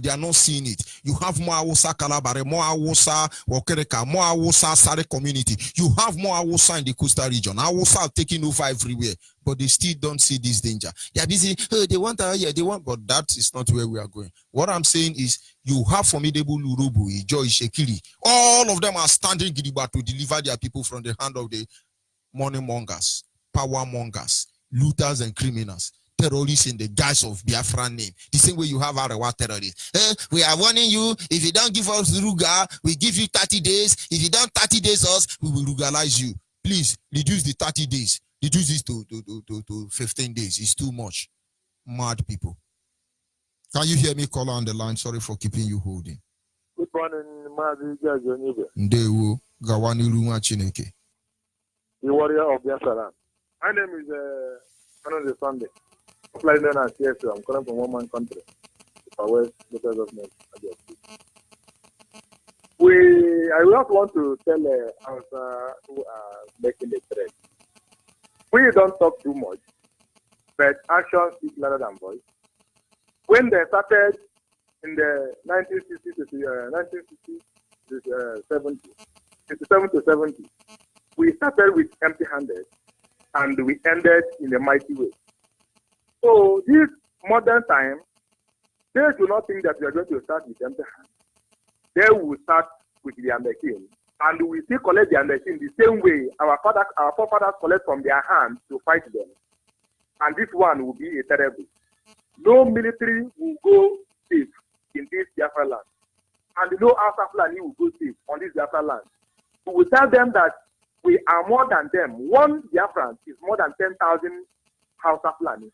They are not seeing it. You have more Awusa Kalabare, more Awusa Wokereka, more Awusa Sare community. You have more Awusa in the coastal region. Awusa are taking over everywhere, but they still don't see this danger. They are busy, they want, but that is not where we are going. What I'm saying is, you have formidable Urubu, Joy Shekiri. All of them are standing Gidiba to deliver their people from the hand of the money mongers, power mongers, looters and criminals. Terrorists in the guise of Biafran name. The same way you have Arewa terrorists. We are warning you, if you don't give us Ruga, we give you 30 days. If you don't 30 days us, we will Rugalize you. Please, reduce the 30 days. Reduce this to 15 days. It's too much. Mad people. Can you hear me, caller on the line? Sorry for keeping you holding.
Good morning, Onyibe.
Ndewo, Gawani Ruma Chineke.
The warrior of Biafra. My name is Sunday. I'm calling from one man country.
West local government. I just want to tell us who are making the threat. We don't talk too much, but actions speak louder than voice. When they started in the 1960s to 70, 57 to 70, we started with empty-handed, and we ended in a mighty way. So this modern time, they do not think that we are going to start with empty hands. They will start with their machine, and we still collect their machine the same way our forefathers collect from their hands to fight them. And this one will be a terrible. No military will go safe in this Biafra land, and no Hausa Fulani will go safe on this Biafra land. We will tell them that we are more than them. One Biafran is more than 10,000 Hausa Fulani.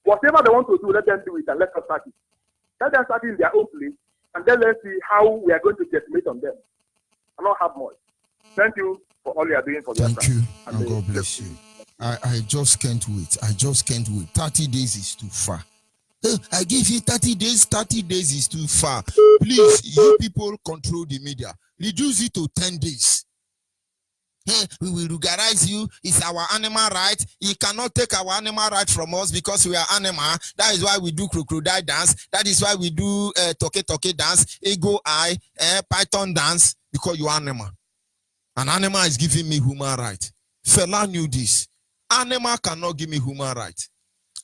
Whatever they want to do, let them do it and let us start it. Let them start in their own place, and then let's see how we are going to decimate on them. I don't have much. Thank you for all you are doing for Biafra.
Thank you, and God bless you. I just can't wait. 30 days is too far. I give you 30 days. 30 days is too far. Please, you people control the media. Reduce it to 10 days. Hey, we will regularize you. It's our animal right. You cannot take our animal right from us because we are animal. That is why we do crocodile dance. That is why we do toke dance, ego eye, python dance, because you are animal. An animal is giving me human right. Fela knew this. Animal cannot give me human right.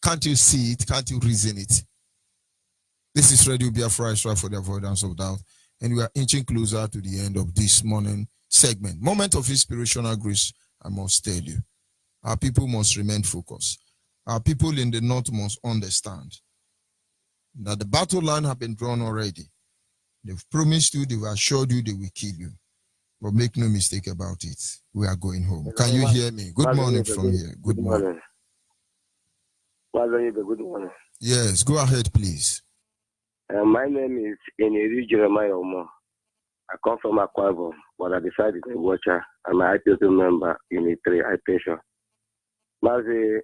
Can't you see it? Can't you reason it? This is Radio Biafra, for the avoidance of doubt. And we are inching closer to the end of this morning segment. Moment of inspirational grace, I must tell you. Our people must remain focused. Our people in the north must understand that the battle line have been drawn already. They've promised you, they've assured you they will kill you. But make no mistake about it. We are going home. Can you hear me? Good morning from here. Good morning.
Good morning.
Yes, go ahead, please.
My name is Eneri Jeremiah Omo. I come from Akwa Ibom, but I decided to be a watcher. I'm an IPOC member in E3 IPation. Mazi,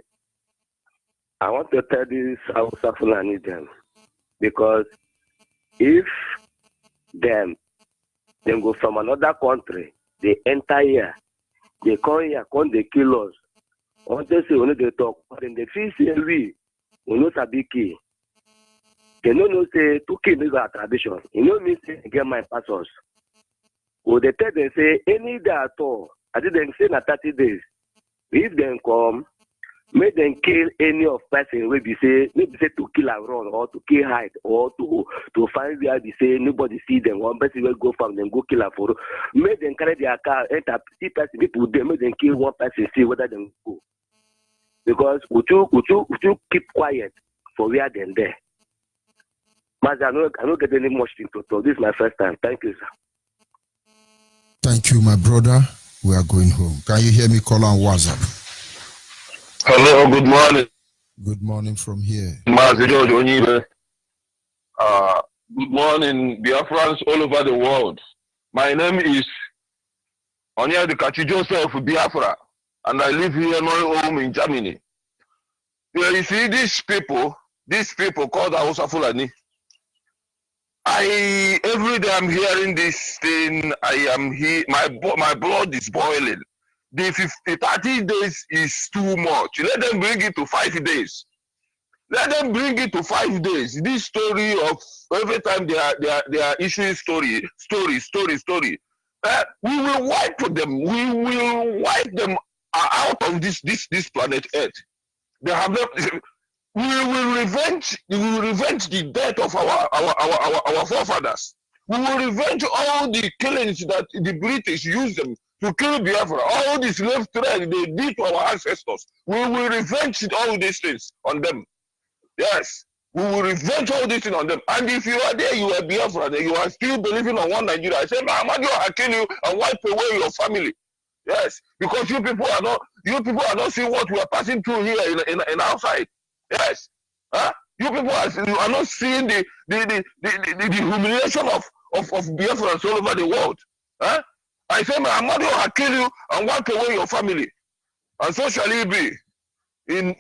I want to tell this Hausa Fulani them, because if them go from another country, they enter here, they come here, they kill us. Want to say only they talk, but in the feel say we no sabi kill. They no say to kill is our tradition. You know me say get my passos. Well, they tell them say any day at all. I didn't say na 30 days. If them come, make them kill any of person where we say maybe say to kill and run or to kill hide or to find where we say nobody see them. One person will go from them go kill and for. Make them carry their car enter see person people there. Make them kill one person see whether them go. Because would you keep quiet for where they're there? But I don't get any much thing to talk. This is my first time. Thank you, sir.
Thank you, my brother. We are going home. Can you hear me call on WhatsApp?
Hello, good morning.
Good morning from here.
Onyibe. Good morning, Biafrans all over the world. My name is Onyibe Joseph Biafra, and I live here in my home in Germany. Yeah, you see, these people called Hausa Fulani. Every day I'm hearing this thing. I am here. My blood is boiling. The 30 days is too much. Let them bring it to 5 days. Let them bring it to 5 days. This story of every time they are issuing story. We will wipe them. We will wipe them out of this planet Earth. They have not. We will revenge the death of our forefathers. We will revenge all the killings that the British used them to kill Biafra. All this slave trade they did to our ancestors. We will revenge all these things on them. Yes, we will revenge all these things on them. And if you are there, you are Biafra, then you are still believing on one Nigeria. I say, Mahamadou, I kill you and wipe away your family. Yes, because you people are not seeing what we are passing through here in outside. Yes, you people are not seeing the humiliation of Biafrans all over the world. I say, Mahamadou, I kill you and wipe away your family, and so shall it be in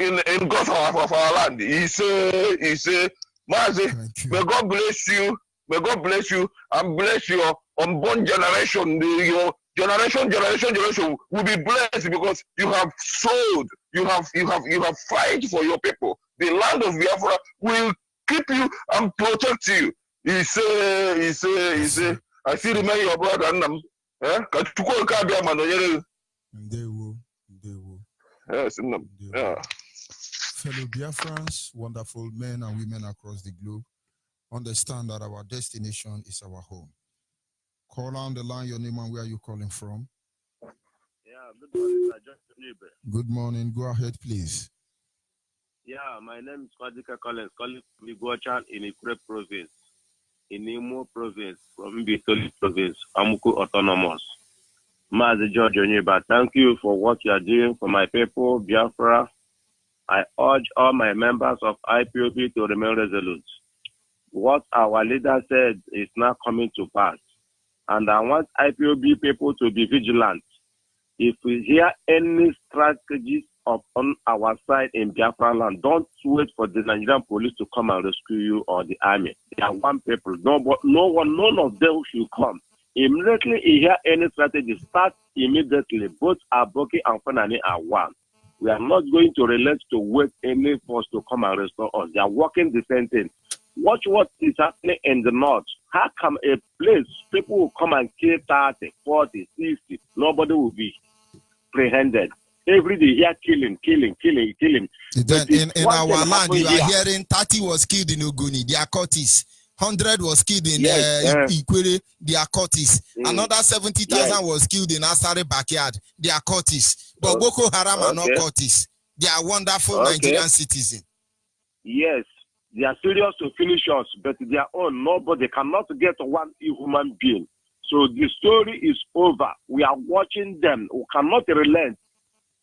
God's of our land. He say, Mazi, may God bless you. May God bless you and bless your unborn generation. Your generation will be blessed because you have sold, you have fight for your people. The land of Biafra will keep you and protect you. He say, I still remember your brother. Yes, yeah.
Fellow Biafrans, wonderful men and women across the globe, understand that our destination is our home. Call on the line your name and where you calling from.
Yeah, good morning, sir. Just Onyibe.
Good morning. Go ahead, please.
Yeah, my name is Kwadika Collins, calling from Iguachan in Ikure province, in Imo province, from Bitoli province, Amuku Autonomous. Mazi George Onyibe, thank you for what you are doing for my people, Biafra. I urge all my members of IPOB to remain resolute. What our leader said is now coming to pass. And I want IPOB people to be vigilant. If we hear any strategies on our side in Biafra land, don't wait for the Nigerian police to come and rescue you or the army. They are one people. None of them should come. Immediately you hear any strategy, start immediately. Both Aboki and Fanani are one. We are not going to relent to wait any force to come and restore us. They are working the same thing. Watch what is happening in the north. How come a place, people will come and kill 30, 40, 60, nobody will be prehended. Every day here killing.
Then in our land, you are hearing 30 was killed in Ogoni, they are Curtis. 100 was killed in Ikwere, they are Curtis. Another 70,000 was killed in Asare backyard, they are Curtis. But Boko Haram are not Curtis. They are wonderful Nigerian citizens.
Yes, they are serious to finish us, but their own, nobody cannot get one human being. So the story is over. We are watching them. We cannot relent.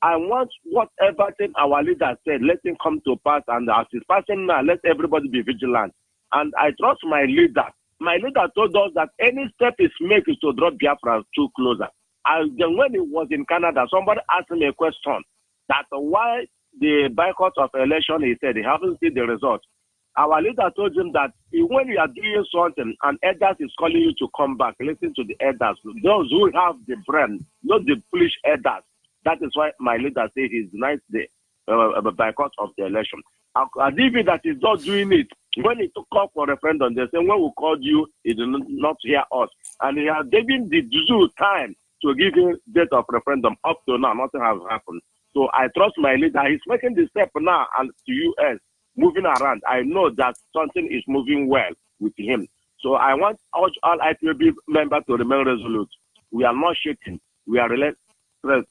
I want whatever thing our leader said, let him come to pass. And as it's passing now, let everybody be vigilant. And I trust my leader. My leader told us that any step is made is to draw Biafra too closer. And then when he was in Canada, somebody asked him a question that why the boycott of election, he said, he haven't seen the results. Our leader told him that when you are doing something and elders is calling you to come back, listen to the elders, those who have the brain, not the foolish elders. That is why my leader said he's denied the boycott of the election. Adibi that is not doing it. When he took call for referendum, they say when we called you, he did not hear us. And he has given the due time to give him date of referendum. Up to now, nothing has happened. So I trust my leader. He's making the step now and to US, moving around. I know that something is moving well with him. So I want all IPOB members to remain resolute. We are not shaking. We are relentless.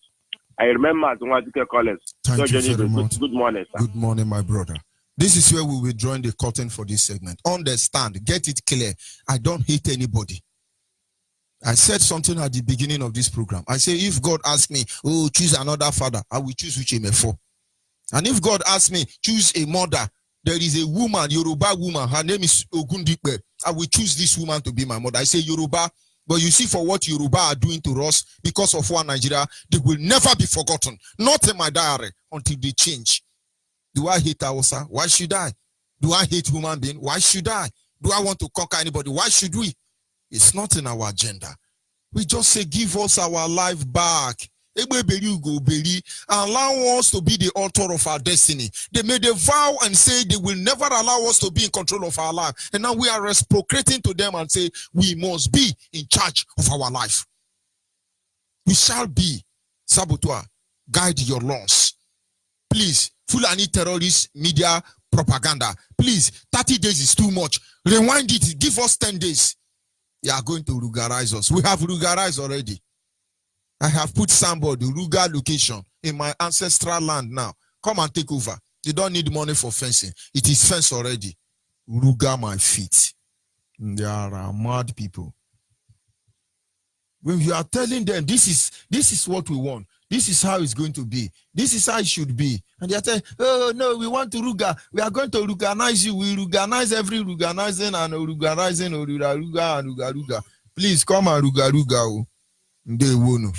I remember as Onyibe Collins.
Thank you very much.
Good morning, sir.
Good morning, my brother. This is where we will join the curtain for this segment. Understand, get it clear. I don't hate anybody. I said something at the beginning of this program. I say, if God asks me, oh, choose another father, I will choose Uchemefo. And if God asks me, choose a mother, there is a woman, Yoruba woman, her name is Ogundipe. I will choose this woman to be my mother. I say Yoruba, but you see, for what Yoruba are doing to us because of one Nigeria, they will never be forgotten. Not in my diary until they change. Do I hate Hausa? Why should I? Do I hate human being? Why should I? Do I want to conquer anybody? Why should we? It's not in our agenda. We just say, give us our life back. Allow us to be the author of our destiny. They made a vow and say they will never allow us to be in control of our life. And now we are reciprocating to them and say we must be in charge of our life. We shall be. Saboteur, guide your laws. Please, Fulani terrorist media propaganda. Please, 30 days is too much. Rewind it. Give us 10 days. You are going to rugarize us. We have rugarized already. I have put somebody, Ruga location, in my ancestral land now. Come and take over. You don't need money for fencing. It is fenced already. Ruga my feet. They are mad people. When you are telling them, this is what we want. This is how it's going to be. This is how it should be. And they are saying, oh, no, we want to Ruga. We are going to Ruganize you. We Ruganize every Ruganizing and Ruganizing or Ruga and Ruga. Please come and Ruga. They won't.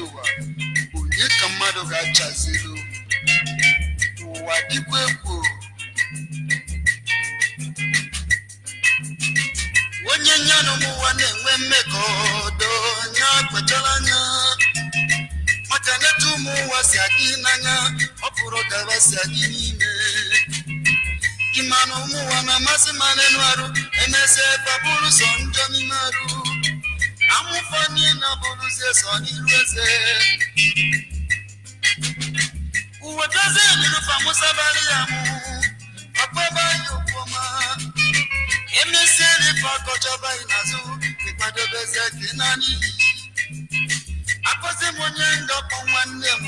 ụwa onye ka mmadụ ga-achaziri ụwa dịkwa egwu onye nya n'ụwa na-enwe mmekọ ọdọ nya kpachara anya maka netu ụmụ ụwa si adị n'anya ọ pụrụ gaba si adị n'ime ịmanụ ụmụ ụwa na-amasị ma n'elu arụ emeze babụrụ sọ njọ n'ime arụ amụfọnị na bụrụzie sọ n'iru eze uwe dozie n'irufa mụsabara ya mụ ọkpọba ya okwuọma emesie n'ife akọchọba ya n'azụ ịkwadobezie gị naanị akọzi m onye ngakpọ nwanne m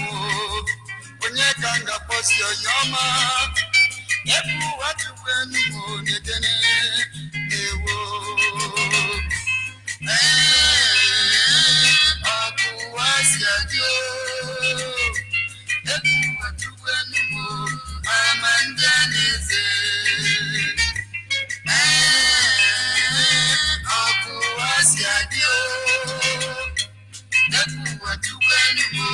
onye ka ngakpọsi onye ọma ebu ụwa chukwu enugbo n'edene na-ewo ọkụwa si adị ebu ụwa chukwu enugbo ama ndị a na-eze ọkụwa si adị ebu ụwa chukwu enugbo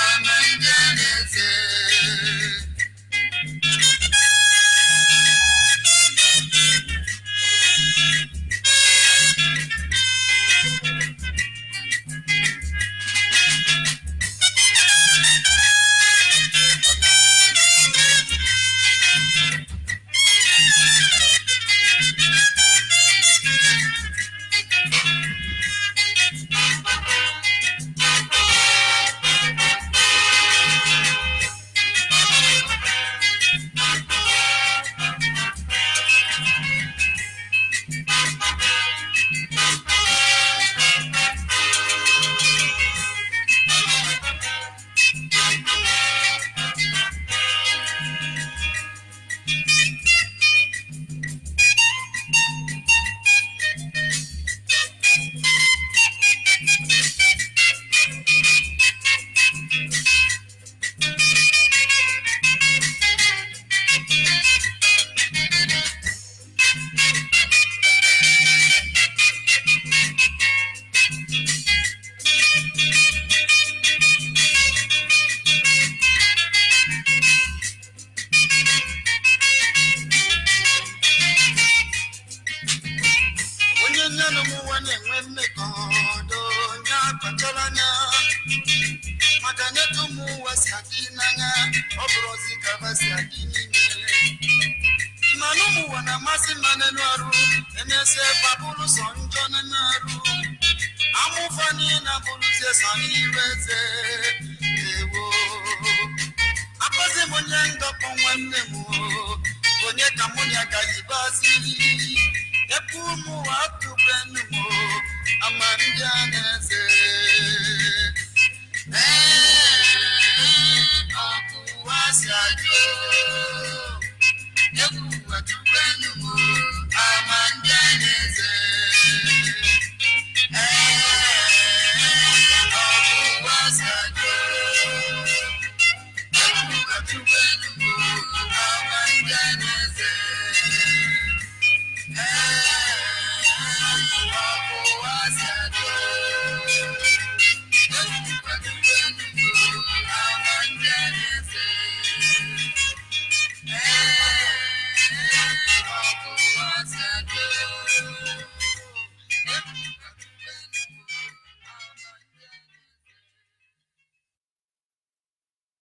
ama ndị a na-eze